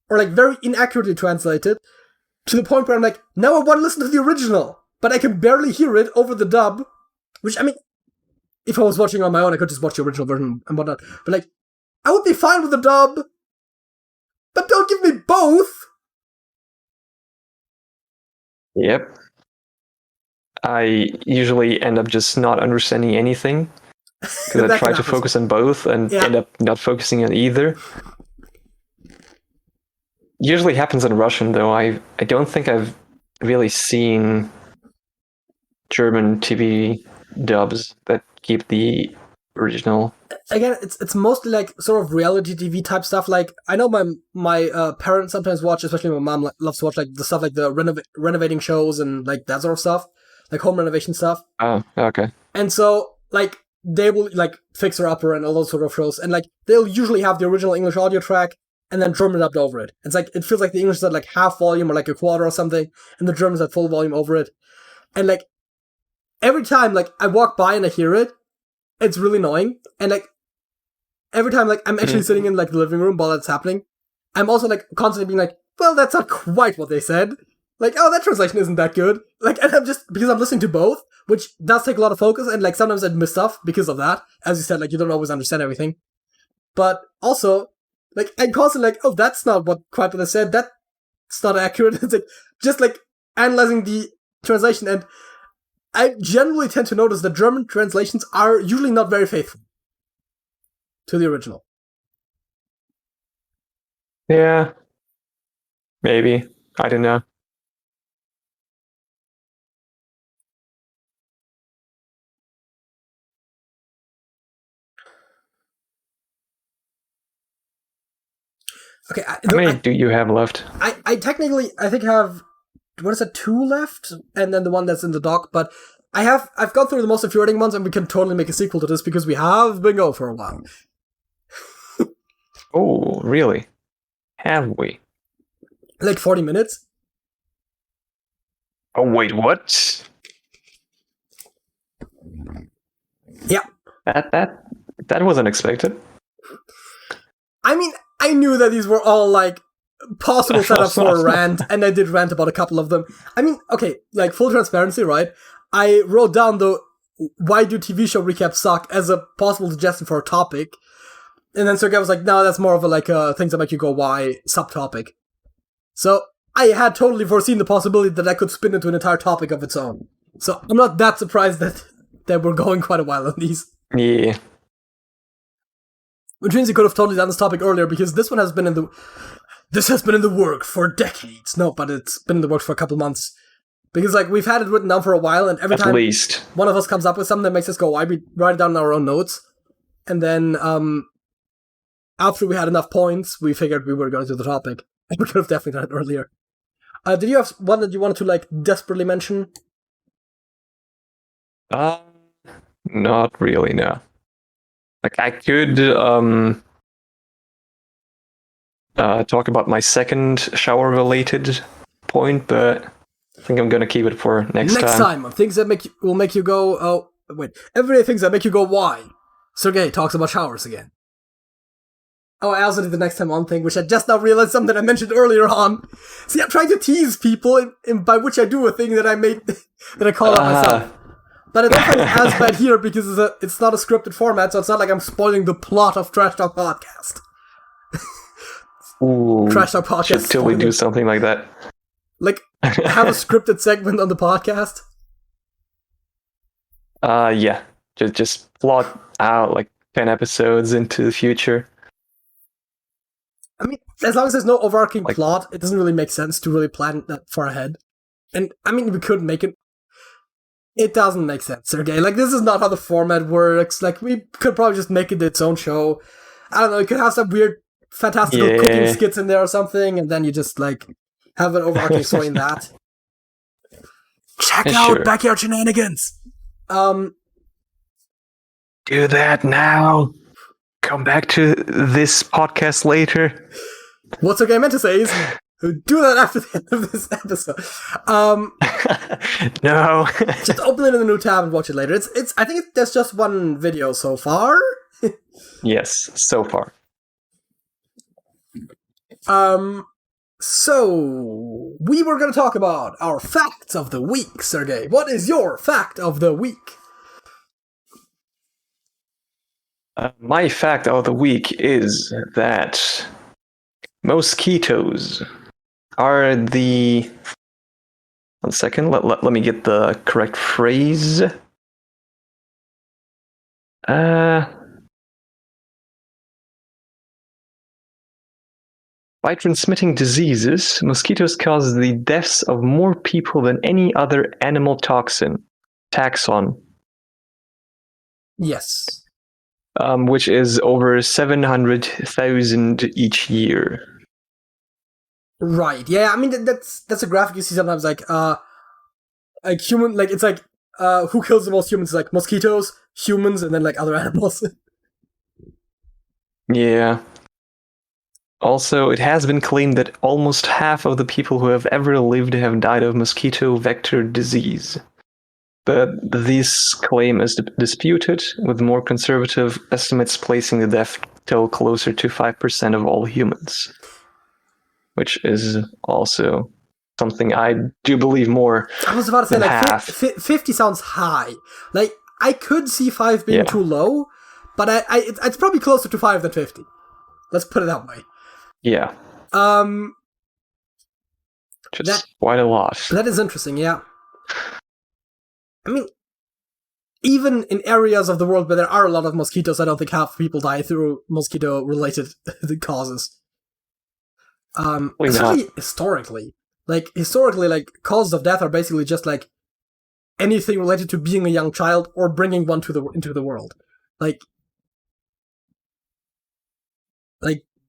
or very inaccurately translated, to the point where I'm now I want to listen to the original, but I can barely hear it over the dub, which, if I was watching on my own, I could just watch the original version and whatnot, but I would be fine with the dub, but don't give me both! Yep. I usually end up just not understanding anything, because I try to focus on both and end up not focusing on either. Usually happens in Russian, though. I don't think I've really seen German TV dubs that keep the original. Again, it's mostly sort of reality TV type stuff. I know my parents sometimes watch, especially my mom loves to watch the stuff the renovating shows and that sort of stuff, home renovation stuff. Oh, okay. And so they will Fixer Upper and all those sort of shows, and they'll usually have the original English audio track and then German dubbed over it. It's it feels like the English is at half volume or a quarter or something, and the German's at full volume over it. And every time I walk by and I hear it, it's really annoying. And every time I'm actually sitting in the living room while that's happening, I'm also constantly being well, that's not quite what they said. Oh, that translation isn't that good. And I'm just, because I'm listening to both, which does take a lot of focus, and sometimes I miss stuff because of that. As you said, you don't always understand everything. But also, I'm constantly oh, that's not quite what I said. That it's not accurate. It's like just like analyzing the translation, and I generally tend to notice that German translations are usually not very faithful to the original. Yeah. Maybe. I don't know. Okay, how many do you have left? I technically, I think I have, what is it, 2 left? And then the one that's in the dock, but I've gone through the most infuriating ones, and we can totally make a sequel to this because we have been going for a while. Oh, really? Have we? Like 40 minutes? Oh, wait, what? Yeah. That was unexpected. I mean, I knew that these were all, like, possible setups for a rant, and I did rant about a couple of them. I mean, okay, like, full transparency, right? I wrote down the why do TV show recaps suck as a possible suggestion for a topic. And then Sergey was like, no, that's more of a, like, things that make you go, why subtopic. So I had totally foreseen the possibility that I could spin into an entire topic of its own. So I'm not that surprised that we're going quite a while on these. Yeah. Which means you could have totally done this topic earlier, because this has been in the work for decades. No, but it's been in the works for a couple months. Because, like, we've had it written down for a while, and every time one of us comes up with something that makes us go, why, we write it down in our own notes. And then, after we had enough points, we figured we were going to do the topic. And we could have definitely done it earlier. Did you have one that you wanted to, like, desperately mention? Not really, no. Like, I could talk about my second shower-related point, but I think I'm gonna keep it for next time. Next time, things that will make you go, oh, wait. Everyday things that make you go, why? Sergey talks about showers again. Oh, I also did the next time on thing, which I just now realized something I mentioned earlier on. See, I'm trying to tease people, by which I do a thing that I made, that I call out myself. But I don't find it as bad here because it's not a scripted format, so it's not like I'm spoiling the plot of Trash Talk Podcast. Ooh, Trash Talk Podcast. Should totally do something like that. Like, have a scripted segment on the podcast? Yeah. Just plot out like 10 episodes into the future. I mean, as long as there's no overarching plot, it doesn't really make sense to really plan that far ahead. And, I mean, we could make it. It doesn't make sense, Sergey. Like, this is not how the format works. Like, we could probably just make it its own show. I don't know, you could have some weird, fantastical cooking skits in there or something, and then you just, like, have an overarching story in that. Check out Backyard Shenanigans! Do that now! Come back to this podcast later. What Sergey meant to say is, do that after the end of this episode. No. Just open it in a new tab and watch it later. I think there's just one video so far. Yes, so far. So we were going to talk about our facts of the week, Sergey. What is your fact of the week? My fact of the week is that mosquitoes are the... One second, let me get the correct phrase. By transmitting diseases, mosquitoes cause the deaths of more people than any other animal taxon. Yes. Which is over 700,000 each year. Right. Yeah. I mean, that's a graphic you see sometimes, like human, like it's like who kills the most humans? It's like mosquitoes, humans, and then like other animals. Yeah. Also, it has been claimed that almost half of the people who have ever lived have died of mosquito vector disease. But this claim is disputed, with more conservative estimates placing the death toll closer to 5% of all humans. Which is also something I do believe more. I was about to say, like, half. 50 sounds high. Like, I could see 5 being too low, but it's probably closer to 5 than 50. Let's put it that way. Yeah. Just quite a lot. That is interesting, yeah. I mean, even in areas of the world where there are a lot of mosquitoes, I don't think half people die through mosquito-related causes. Especially historically. Historically, causes of death are basically just, anything related to being a young child or bringing one into the world.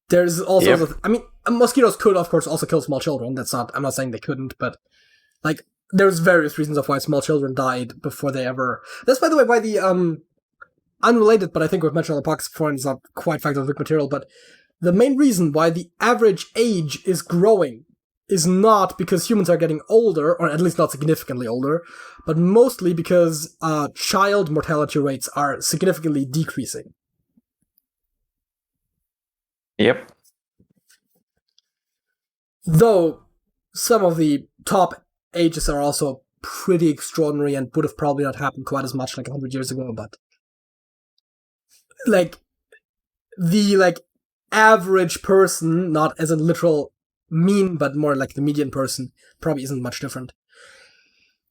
There's all sorts of... I mean, mosquitoes could, of course, also kill small children. I'm not saying they couldn't, but, there's various reasons of why small children died before they ever... That's, by the way, why the, unrelated, but I think we've mentioned on the podcast before, and it's not quite fact-of-the-week material, but the main reason why the average age is growing is not because humans are getting older, or at least not significantly older, but mostly because child mortality rates are significantly decreasing. Yep. Though some of the top ages are also pretty extraordinary and would have probably not happened quite as much 100 years ago, but the average person, not as a literal mean, but more like the median person, probably isn't much different.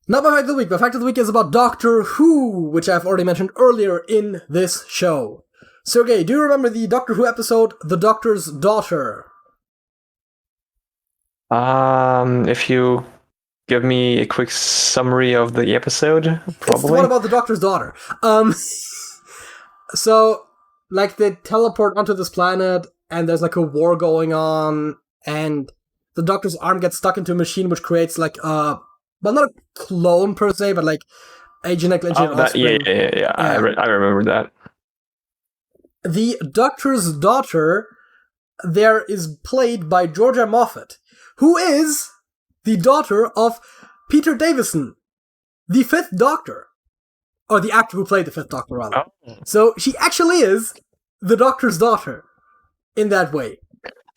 Not my fact of the week. My fact of the week is about Doctor Who, which I've already mentioned earlier in this show. Sergey, do you remember the Doctor Who episode, The Doctor's Daughter? If you give me a quick summary of the episode, probably. It's the one about the Doctor's daughter. So, they teleport onto this planet, and there's a war going on, and the Doctor's arm gets stuck into a machine which creates not a clone per se, but a genetically engineered offspring. Yeah. I remember that. The Doctor's daughter there is played by Georgia Moffat, who is the daughter of Peter Davison, the Fifth Doctor. Or the actor who played the Fifth Doctor, rather. Oh. So she actually is the Doctor's daughter in that way.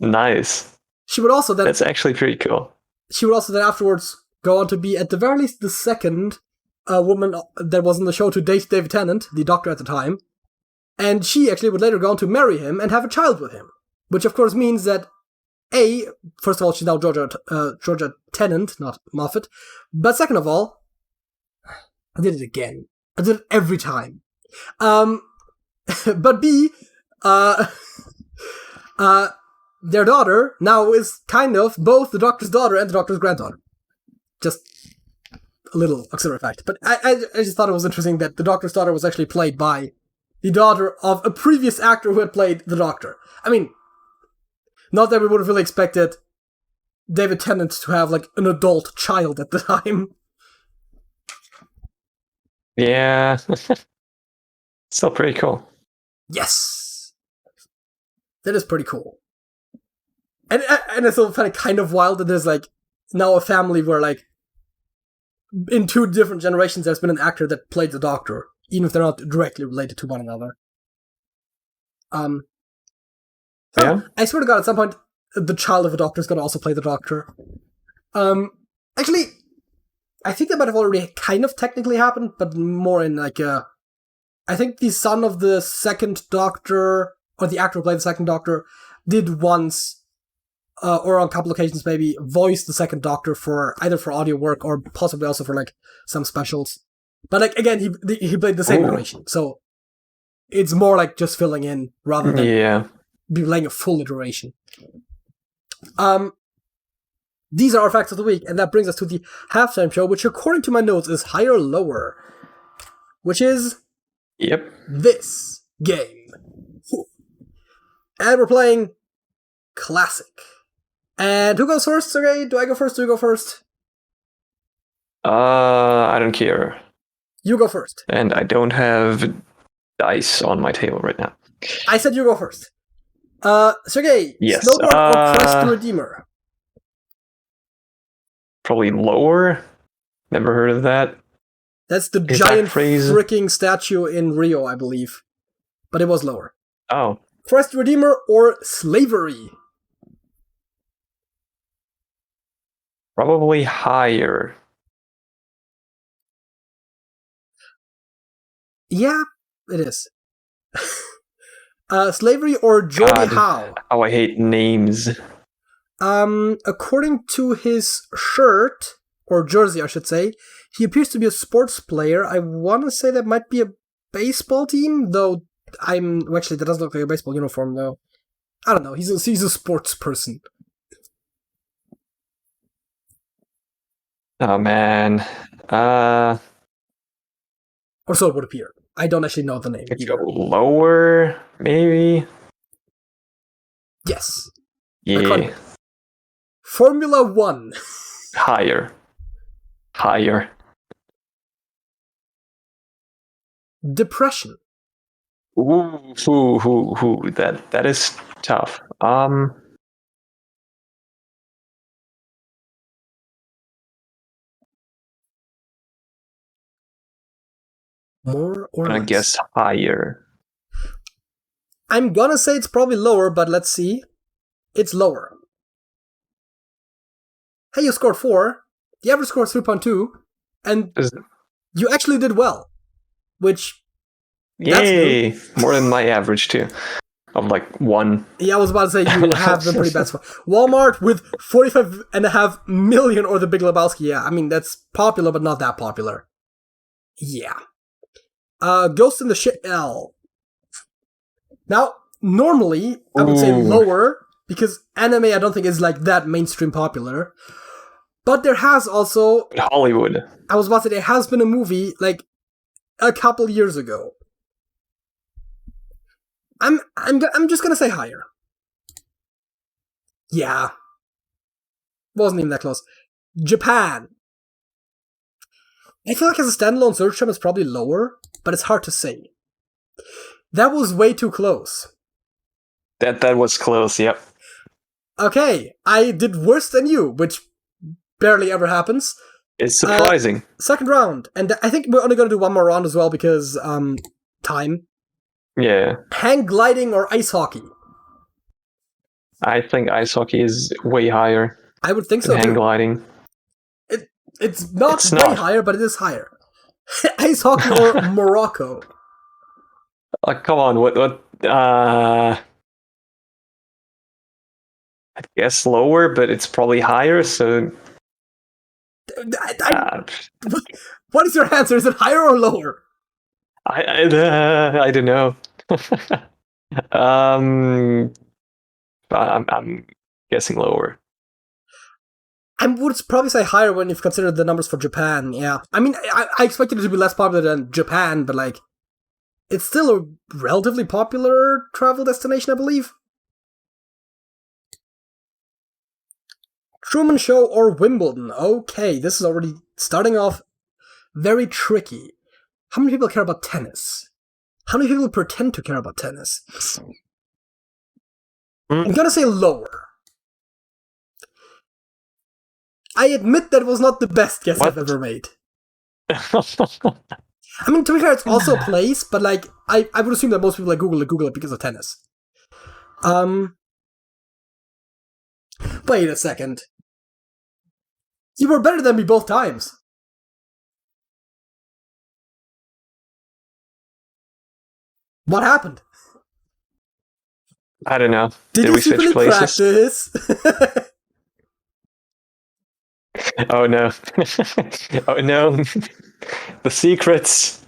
Nice. She would also then... That's actually pretty cool. She would also then afterwards go on to be, at the very least, the second woman that was in the show to date David Tennant, the Doctor at the time. And she actually would later go on to marry him and have a child with him. Which, of course, means that, first of all, she's now Georgia Tennant, not Moffat. But second of all, I did it again. I did it every time. But B, their daughter now is kind of both the Doctor's daughter and the Doctor's granddaughter. Just a little auxiliary fact. But I just thought it was interesting that the Doctor's daughter was actually played by the daughter of a previous actor who had played the Doctor. I mean, not that we would have really expected David Tennant to have, an adult child at the time. Yeah. Still pretty cool. Yes! That is pretty cool. And it's also kind of wild that there's, now a family where, in two different generations there's been an actor that played the Doctor, even if they're not directly related to one another. Yeah. I swear to God, at some point, the child of a Doctor is going to also play the Doctor. Actually, I think that might have already kind of technically happened, but more in I think the son of the second Doctor, or the actor who played the second Doctor, did once, or on a couple occasions maybe, voice the second Doctor either for audio work or possibly also for some specials. But again, he played the same iteration, so it's more just filling in rather than playing a full iteration. These are our facts of the week, and that brings us to the halftime show, which according to my notes is higher or lower, which is this game. And we're playing Classic. And who goes first, Sergey? Do I go first? Do you go first? I don't care. You go first. And I don't have dice on my table right now. I said you go first. Sergey, yes. Snowboard or Crest the Redeemer? Probably lower. Never heard of that. That's the giant freaking statue in Rio, I believe. But it was lower. Oh. Crest the Redeemer or Slavery? Probably higher. Yeah, it is. Slavery or Geordie Howe? Oh, I hate names. According to his shirt, or jersey, I should say, he appears to be a sports player. I want to say that might be a baseball team, though actually, that doesn't look like a baseball uniform, though. I don't know. He's a sports person. Oh, man. Or so it would appear. I don't actually know the name. Could you go lower, maybe? Yes. Yeah. Formula 1. Higher. Depression. Ooh, that is tough. More or less? I guess higher. I'm gonna say it's probably lower, but let's see. It's lower. Hey, you scored 4. The average score is 3.2, and you actually did well. Which... Yay! More than my average, too. Of like 1. Yeah, I was about to say you have been pretty bad so far. Walmart with 45.5 million, or the Big Lebowski. Yeah, I mean, that's popular, but not that popular. Yeah. Ghost in the Shell. Now, normally, I would say lower, because anime I don't think is like that mainstream popular. But there has also... Hollywood. I was about to say, there has been a movie, like, a couple years ago. I'm just gonna say higher. Yeah. Wasn't even that close. Japan. I feel like as a standalone search term it's probably lower, but it's hard to say. That was way too close. That was close, yep. Okay, I did worse than you, which barely ever happens. It's surprising. Second round, and I think we're only gonna do one more round as well because time. Yeah. Hang gliding or ice hockey? I think ice hockey is way higher. I would think so. Hang gliding. It's not higher, but it is higher. Ice hockey or Morocco? Come on, what? I guess lower, but it's probably higher. So. What is your answer? Is it higher or lower? I don't know. I'm guessing lower. I would probably say higher when you've considered the numbers for Japan. Yeah, I mean, I expected it to be less popular than Japan, but like, it's still a relatively popular travel destination, I believe. Truman Show or Wimbledon? Okay, this is already starting off very tricky. How many people care about tennis? How many people pretend to care about tennis? I'm gonna say lower. I admit that was not the best guess I've ever made. I mean, to be fair, it's also a place, but like, I would assume that most people like Google it because of tennis. Wait a second. You were better than me both times. What happened? I don't know. Did we switch places? Practice? Oh no. Oh no. The secrets.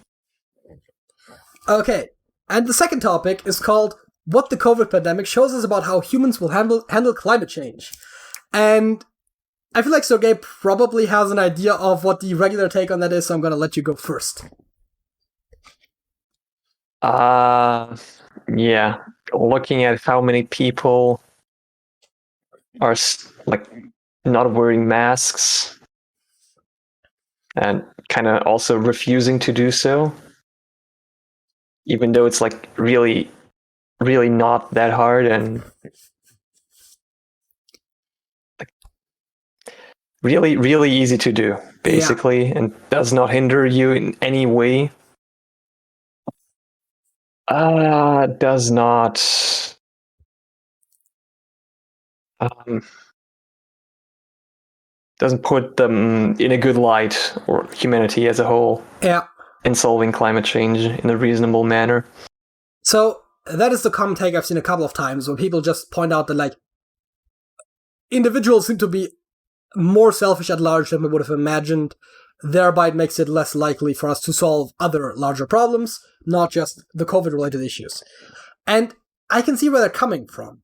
Okay. And the second topic is called What the COVID Pandemic Shows Us About How Humans Will Handle Climate Change. And I feel like Sergey probably has an idea of what the regular take on that is, so I'm going to let you go first. Yeah. Looking at how many people are like not wearing masks and kind of also refusing to do so, even though it's like really, really not that hard and like really, really easy to do, basically, and does not hinder you in any way. Does not doesn't put them in a good light, or humanity as a whole, in solving climate change in a reasonable manner. So that is the common take I've seen a couple of times, where people just point out that, like, individuals seem to be more selfish at large than we would have imagined. Thereby, it makes it less likely for us to solve other larger problems, not just the COVID-related issues. And I can see where they're coming from.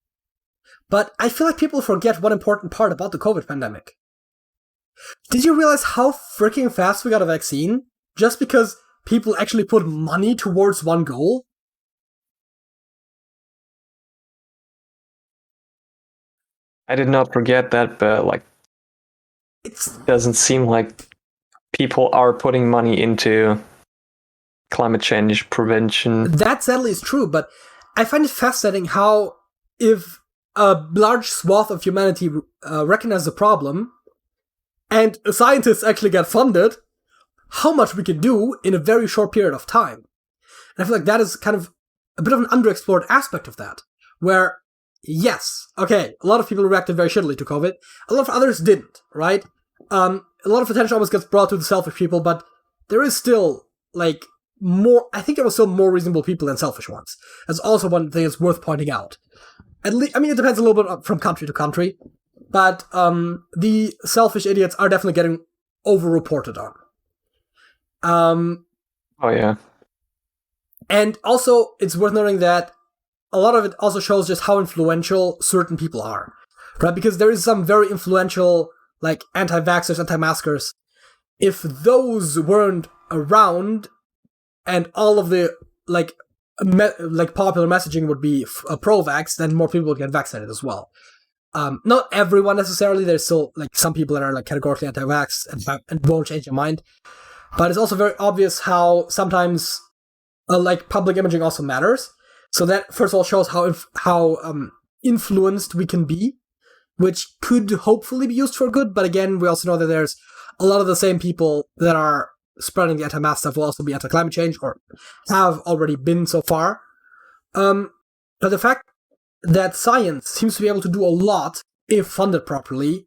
But I feel like people forget one important part about the COVID pandemic. Did you realize how freaking fast we got a vaccine? Just because people actually put money towards one goal? I did not forget that, but it doesn't seem like people are putting money into climate change prevention. That sadly is true, but I find it fascinating how if a large swath of humanity recognize the problem, and scientists actually get funded, how much we can do in a very short period of time. And I feel like that is kind of a bit of an underexplored aspect of that, where, yes, okay, a lot of people reacted very shittily to COVID, a lot of others didn't, right? A lot of attention almost gets brought to the selfish people, but there is still, more, I think there were still more reasonable people than selfish ones. That's also one thing that's worth pointing out. At least, I mean, it depends a little bit from country to country, but the selfish idiots are definitely getting over-reported on. Oh, yeah. And also, it's worth noting that a lot of it also shows just how influential certain people are, right? Because there is some very influential, anti-vaxxers, anti-maskers. If those weren't around, and all of the, popular messaging would be pro-vax, then more people would get vaccinated as well. Not everyone necessarily. There's still, some people that are, categorically anti-vax and won't change their mind. But it's also very obvious how sometimes, public imaging also matters. So that, first of all, shows how influenced we can be, which could hopefully be used for good. But again, we also know that there's a lot of the same people that are spreading the anti-mask stuff will also be anti-climate change, or have already been so far. But the fact that science seems to be able to do a lot, if funded properly,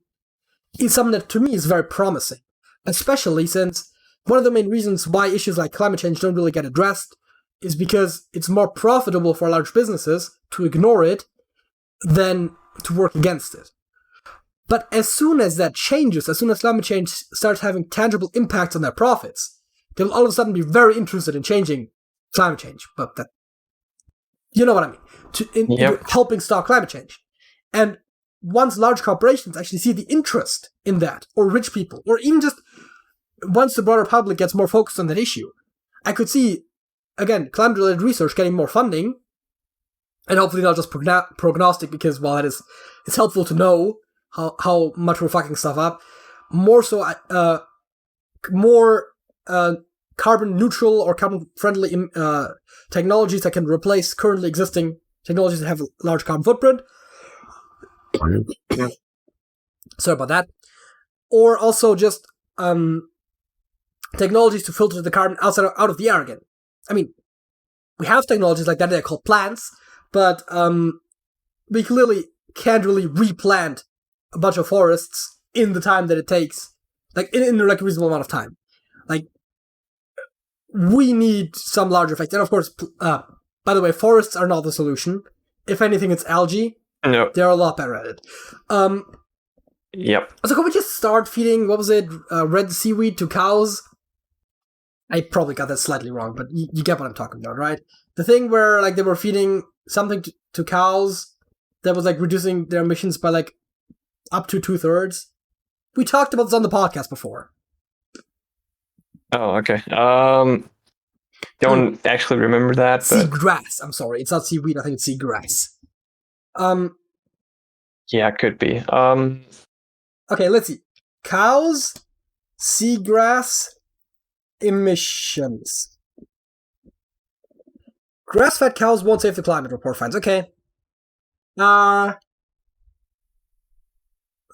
is something that to me is very promising. Especially since one of the main reasons why issues like climate change don't really get addressed is because it's more profitable for large businesses to ignore it than to work against it. But as soon as that changes, as soon as climate change starts having tangible impacts on their profits, they'll all of a sudden be very interested in changing climate change. But that, you know what I mean? In helping stop climate change. And once large corporations actually see the interest in that, or rich people, or even just once the broader public gets more focused on that issue, I could see, again, climate-related research getting more funding, and hopefully not just prognostic, because while it's helpful to know how much we're fucking stuff up, more so, more carbon neutral or carbon friendly technologies that can replace currently existing technologies that have a large carbon footprint. Sorry about that. Or also just technologies to filter the carbon out of the air again. I mean, we have technologies like that are called plants, but we clearly can't really replant a bunch of forests in the time that it takes, in a reasonable amount of time. We need some larger effects. And of course, by the way, forests are not the solution. If anything, it's algae. No. They're a lot better at it. Yep. So can we just start feeding, red seaweed to cows? I probably got that slightly wrong, but you get what I'm talking about, right? The thing where, they were feeding something to cows that was, reducing their emissions by, up to 2/3. We talked about this on the podcast before. Oh, okay. Don't actually remember that. Seagrass. I'm sorry. It's not seaweed. I think it's seagrass. Yeah, it could be. Okay, let's see. Cows, seagrass, emissions. Grass-fed cows won't save the climate, report finds. Okay.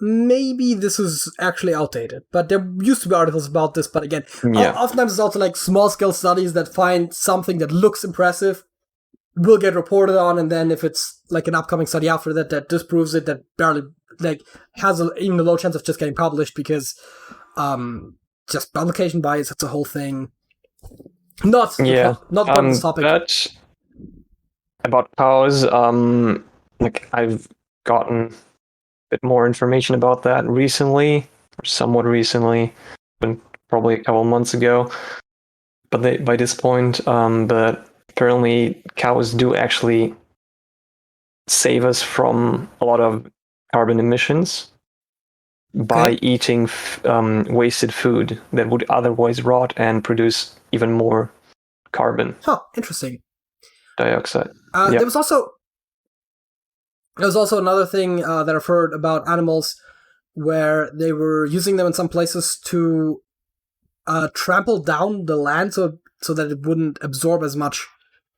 Maybe this is actually outdated, but there used to be articles about this, but again, oftentimes it's also small-scale studies that find something that looks impressive, will get reported on, and then if it's an upcoming study after that disproves it, that barely, has even a low chance of just getting published because, just publication bias, it's a whole thing. Not this topic. But about cows, I've gotten bit more information about that recently, or somewhat recently, probably a couple months ago. But by this point, but apparently cows do actually save us from a lot of carbon emissions by eating wasted food that would otherwise rot and produce even more carbon. Interesting. Dioxide. Yep. There was also another thing that I've heard about animals where they were using them in some places to trample down the land so that it wouldn't absorb as much.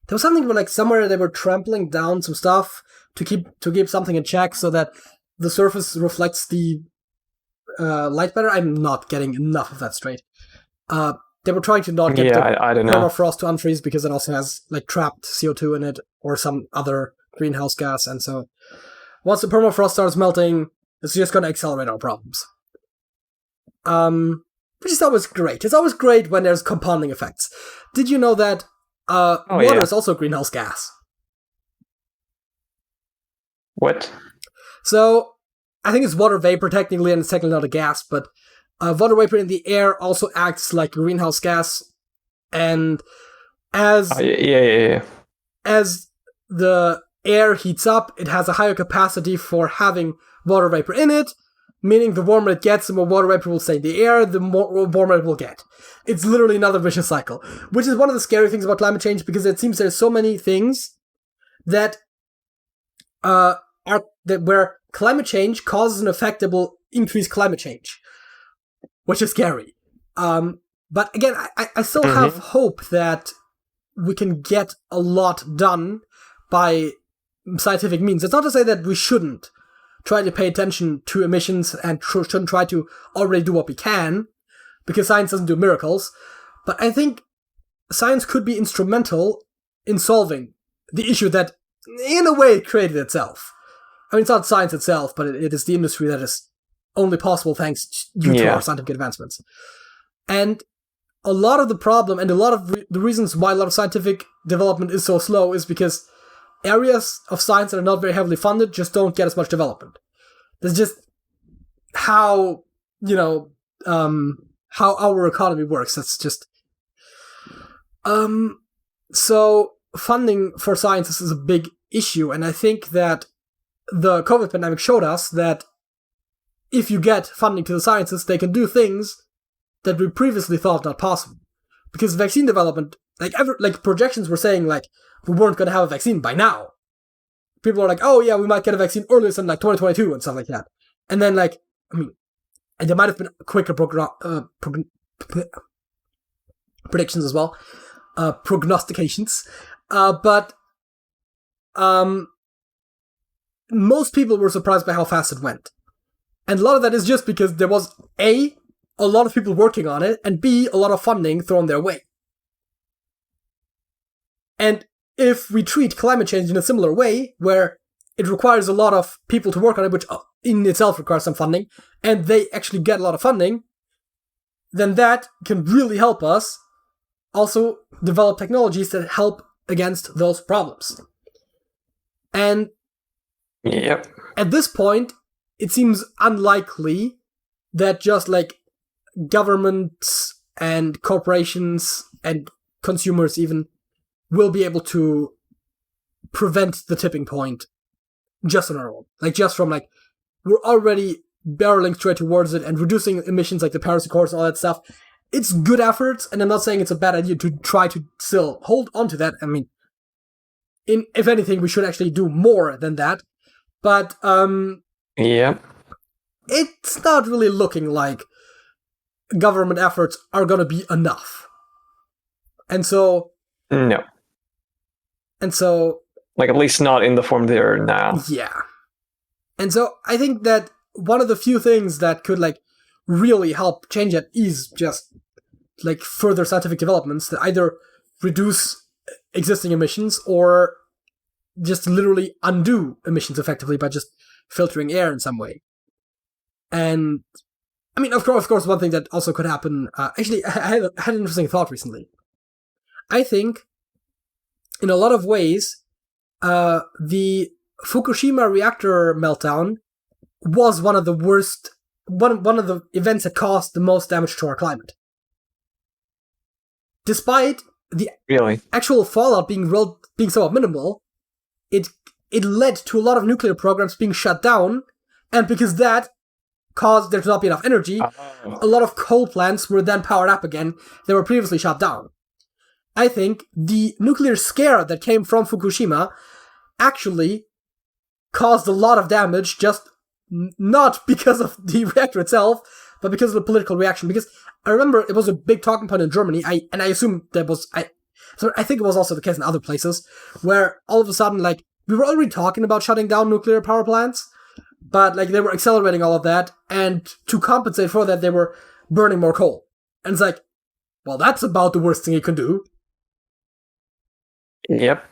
There was something where, like, somewhere they were trampling down some stuff to keep something in check so that the surface reflects the light better. I'm not getting enough of that straight. They were trying to not get I don't know. permafrost to unfreeze because it also has like trapped CO2 in it or some other greenhouse gas, and so once the permafrost starts melting, it's just going to accelerate our problems. Which is always great. It's always great when there's compounding effects. Did you know that water is also greenhouse gas? What? So, I think it's water vapor technically, and it's technically not a gas, but water vapor in the air also acts like greenhouse gas, and as the air heats up, it has a higher capacity for having water vapor in it, meaning the warmer it gets, the more water vapor will stay in the air, the more warmer it will get. It's literally another vicious cycle, which is one of the scary things about climate change, because it seems there's so many things that where climate change causes an effect that will increase climate change, which is scary. But again, I still have hope that we can get a lot done by scientific means. It's not to say that we shouldn't try to pay attention to emissions and shouldn't try to already do what we can, because science doesn't do miracles. But I think science could be instrumental in solving the issue that, in a way, created itself. I mean, it's not science itself, but it is the industry that is only possible thanks to our scientific advancements. And a lot of the problem, and a lot of the reasons why a lot of scientific development is so slow, is because areas of science that are not very heavily funded just don't get as much development. That's just how, how our economy works. That's just... So funding for science is a big issue, and I think that the COVID pandemic showed us that if you get funding to the sciences, they can do things that we previously thought not possible. Because vaccine development, like projections were saying, like, we weren't going to have a vaccine by now. People are like, oh yeah, we might get a vaccine earlier than like 2022 and stuff like that. And then and there might have been quicker predictions as well, prognostications. But most people were surprised by how fast it went. And a lot of that is just because there was A, a lot of people working on it, and B, a lot of funding thrown their way. And if we treat climate change in a similar way, where it requires a lot of people to work on it, which in itself requires some funding, and they actually get a lot of funding, then that can really help us also develop technologies that help against those problems. And at this point, it seems unlikely that just like governments and corporations and consumers even will be able to prevent the tipping point just on our own. Like, just from like, we're already barreling straight towards it and reducing emissions like the Paris Accords and all that stuff. It's good efforts, and I'm not saying it's a bad idea to try to still hold on to that. I mean, if anything, we should actually do more than that. But, it's not really looking like government efforts are going to be enough. And so... No. And so... Like, at least not in the form they are now. Yeah. And so I think that one of the few things that could, like, really help change it is just, like, further scientific developments that either reduce existing emissions or just literally undo emissions effectively by just filtering air in some way. And, I mean, of course, one thing that also could happen... actually, I had an interesting thought recently. I think, in a lot of ways, the Fukushima reactor meltdown was one of the worst, one of the events that caused the most damage to our climate. Despite the actual fallout being somewhat minimal, it led to a lot of nuclear programs being shut down, and because that caused there to not be enough energy, a lot of coal plants were then powered up again that were previously shut down. I think the nuclear scare that came from Fukushima actually caused a lot of damage, just not because of the reactor itself, but because of the political reaction. Because I remember it was a big talking point in Germany, I assume that was... So I think it was also the case in other places, where all of a sudden, like, we were already talking about shutting down nuclear power plants, but, like, they were accelerating all of that, and to compensate for that, they were burning more coal. And it's like, well, that's about the worst thing you can do. Yep.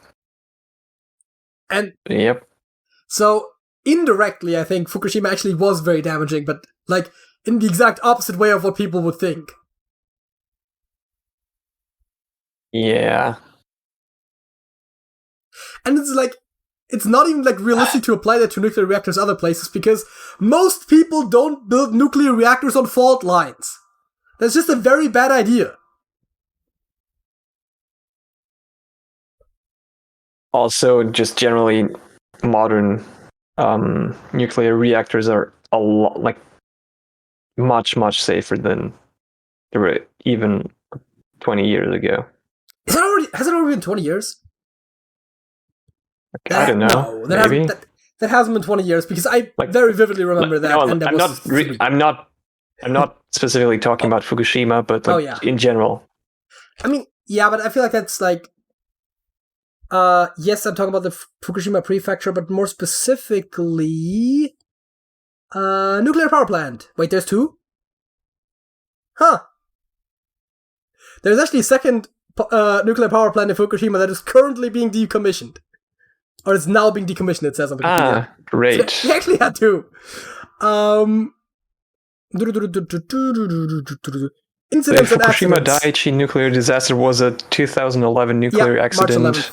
And yep. So, indirectly, I think Fukushima actually was very damaging, but, like, in the exact opposite way of what people would think. Yeah. And it's like, it's not even like realistic to apply that to nuclear reactors other places, because most people don't build nuclear reactors on fault lines. That's just a very bad idea. Also, just generally, modern nuclear reactors are a lot, like, much safer than they were even 20 years ago. Has it already been 20 years? I don't know. No, that hasn't been 20 years, because I very vividly remember that. No, and that I'm not specifically talking about Fukushima, but in general. I mean, yeah, but I feel like that's like, yes, I'm talking about the Fukushima prefecture, but more specifically, nuclear power plant. Wait, there's two? Huh. There's actually a second nuclear power plant in Fukushima that is currently being decommissioned. Or it's now being decommissioned, it says on Wikipedia. Great. So we actually had two. Incidents the and Fukushima accidents. Daiichi nuclear disaster was a 2011 nuclear accident. March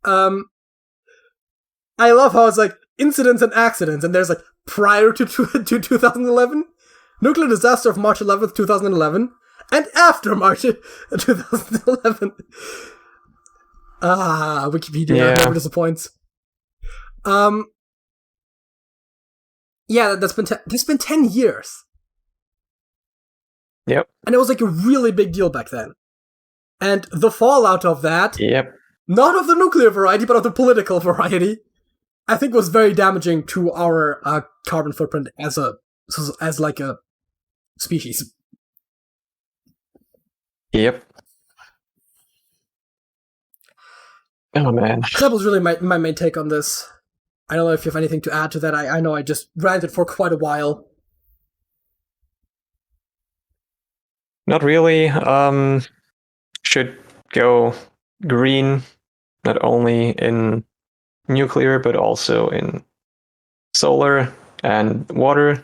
11th. I love how it's like incidents and accidents, and there's like prior to 2011, nuclear disaster of March 11th, 2011, and after March 2011. Wikipedia never disappoints. Yeah, that's been 10 years. Yep. And it was like a really big deal back then. And the fallout of that, not of the nuclear variety, but of the political variety, I think was very damaging to our carbon footprint as like a species. Yep. Oh, man. That was really my main take on this. I don't know if you have anything to add to that. I know I just ranted for quite a while. Not really. Should go green, not only in nuclear, but also in solar and water.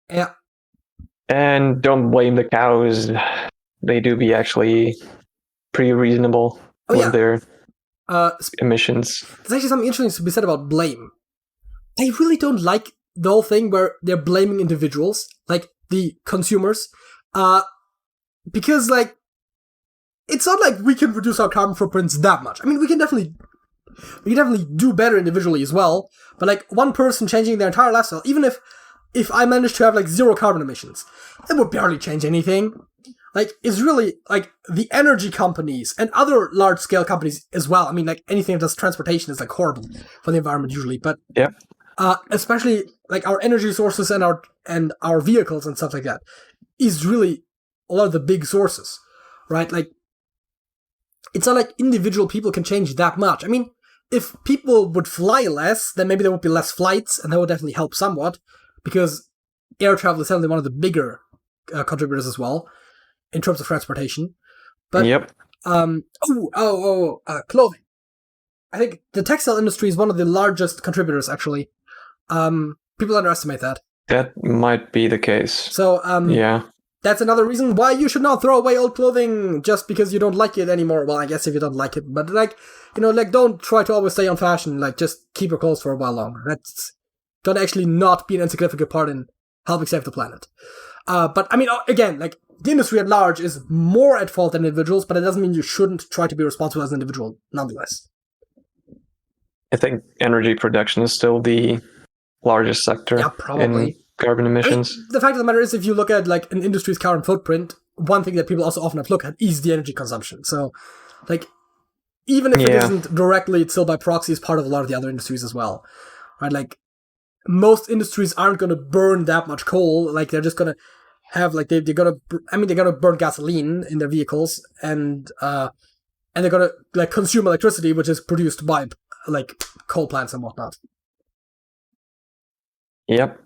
Yeah. And don't blame the cows. They do be actually pretty reasonable with their emissions. There's actually something interesting to be said about blame. I really don't like the whole thing where they're blaming individuals, like the consumers, because like it's not like we can reduce our carbon footprints that much. I mean, we can definitely do better individually as well. But like one person changing their entire lifestyle, even if I managed to have like zero carbon emissions, that would barely change anything. Like, it's really, like, the energy companies and other large-scale companies as well. I mean, like, anything that does transportation is, like, horrible for the environment usually. But especially, like, our energy sources and our vehicles and stuff like that is really a lot of the big sources, right? Like, it's not like individual people can change that much. I mean, if people would fly less, then maybe there would be less flights, and that would definitely help somewhat, because air travel is definitely one of the bigger contributors as well, in terms of transportation. But, clothing. I think the textile industry is one of the largest contributors, actually. People underestimate that. That might be the case. So, that's another reason why you should not throw away old clothing just because you don't like it anymore. Well, I guess if you don't like it, but like, you know, like, don't try to always stay on fashion. Like, just keep your clothes for a while longer. gonna actually not be an insignificant part in helping save the planet. But I mean, again, like the industry at large is more at fault than individuals, but it doesn't mean you shouldn't try to be responsible as an individual, nonetheless. I think energy production is still the largest sector in carbon emissions. I mean, the fact of the matter is, if you look at like an industry's carbon footprint, one thing that people also often have to look at is the energy consumption. So, like, even if it isn't directly, it's still by proxy is part of a lot of the other industries as well, right? Like, most industries aren't going to burn that much coal. Like, they're just going to have like they're going to burn gasoline in their vehicles, and they're going to like consume electricity, which is produced by like coal plants and whatnot. Yep.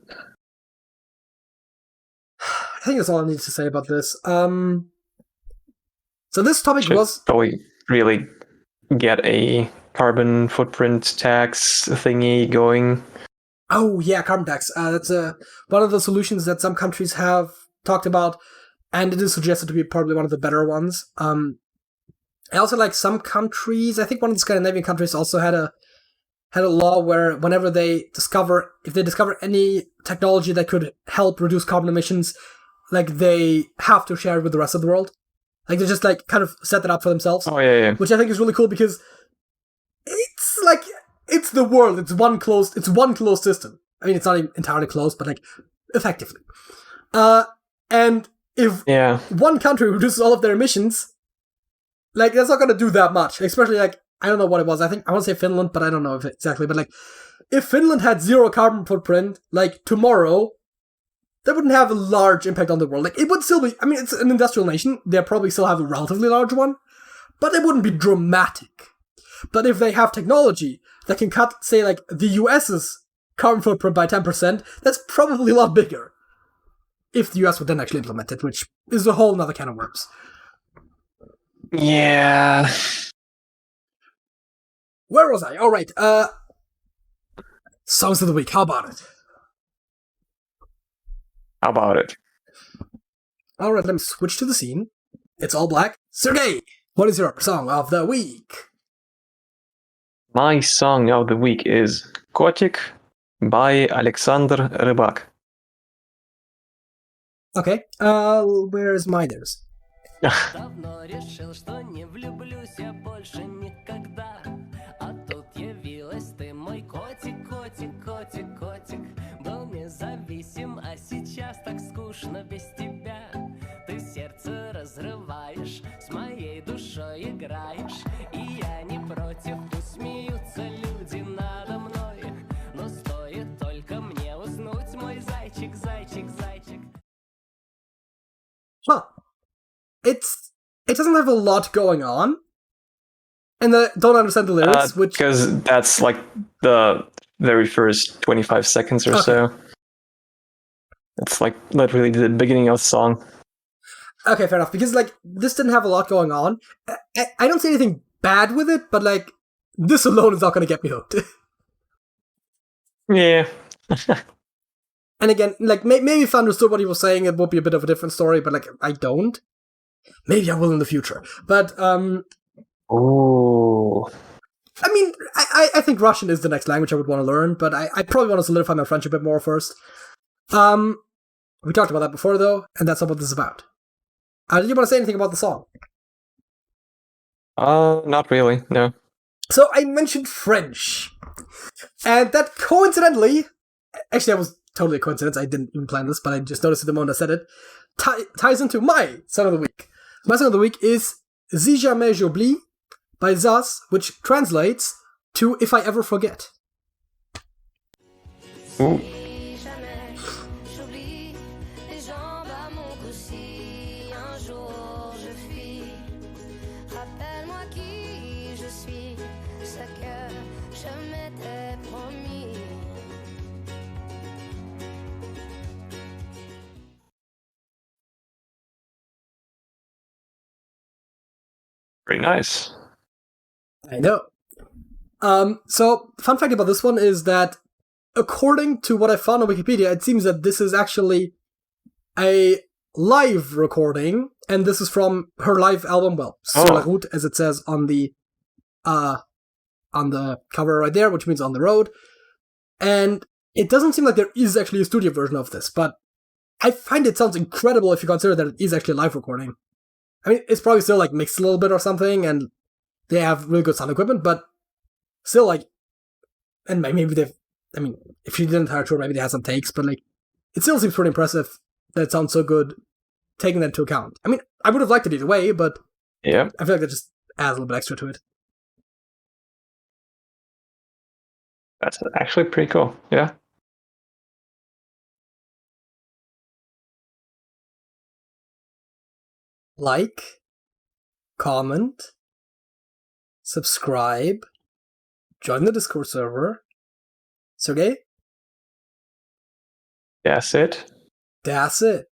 I think that's all I need to say about this. So this topic was probably really get a carbon footprint tax thingy going. Oh yeah, carbon tax. That's one of the solutions that some countries have talked about, and it is suggested to be probably one of the better ones. I also like some countries. I think one of the Scandinavian countries also had a law where whenever if they discover any technology that could help reduce carbon emissions, like they have to share it with the rest of the world. Like they just like kind of set that up for themselves. Oh yeah. Which I think is really cool because it's like it's the world. It's one closed system. I mean, it's not even entirely closed, but like effectively. And if one country reduces all of their emissions, like that's not going to do that much. Especially like I don't know what it was. I want to say Finland, but I don't know if exactly. But like, if Finland had zero carbon footprint, like tomorrow, that wouldn't have a large impact on the world. Like it would still be. I mean, it's an industrial nation. They probably still have a relatively large one, but it wouldn't be dramatic. But if they have technology that can cut, say, like the US's carbon footprint by 10%, that's probably a lot bigger. If the US would then actually implement it, which is a whole nother can of worms. Yeah. Where was I? All right. Songs of the week. How about it? All right. Let me switch to the scene. It's all black. Sergey, what is your song of the week? My song of the week is "Kotik" by Alexander Rybak. Okay. Where's mine? There's. Давно решил, что не влюблюсь я больше никогда. А тут явилась ты, мой котик, котик, котик, котик. Был независим, а сейчас так скучно без тебя. Ты сердце разрываешь, с моей душой играешь. И я не против, пусть смеются люди надо мной. Но стоит только мне уснуть, мой зайчик, зайчик, зайчик. Huh. It doesn't have a lot going on, and I don't understand the lyrics, because that's like the very first 25 seconds or so. It's like literally the beginning of the song. Okay, fair enough. Because like this didn't have a lot going on. I don't see anything bad with it, but like this alone is not going to get me hooked. Yeah. And again, like maybe if I understood what he was saying, it would be a bit of a different story. But like I don't. Maybe I will in the future. But, Oh. I mean, I think Russian is the next language I would want to learn, but I probably want to solidify my friendship a bit more first. We talked about that before, though, and that's not what this is about. Did you want to say anything about the song? Not really, no. So I mentioned French. And that coincidentally, actually that was totally a coincidence, I didn't even plan this, but I just noticed it the moment I said it, ties into my song of the week. My song of the week is Si Jamais J'Oublie by Zaz, which translates to If I Ever Forget. Ooh. Very nice. I know. So, fun fact about this one is that, according to what I found on Wikipedia, it seems that this is actually a live recording, and this is from her live album, Sur la route, as it says on the cover right there, which means on the road. And it doesn't seem like there is actually a studio version of this, but I find it sounds incredible if you consider that it is actually a live recording. I mean, it's probably still like mixed a little bit or something, and they have really good sound equipment, but still like, and maybe they've, I mean, if you didn't hire tour, maybe they had some takes, but like, it still seems pretty impressive that it sounds so good, taking that into account. I mean, I would have liked it either way, but yeah, I feel like that just adds a little bit extra to it. That's actually pretty cool. Yeah. Like, comment, subscribe, join the Discord server. Sergey? That's it. That's it.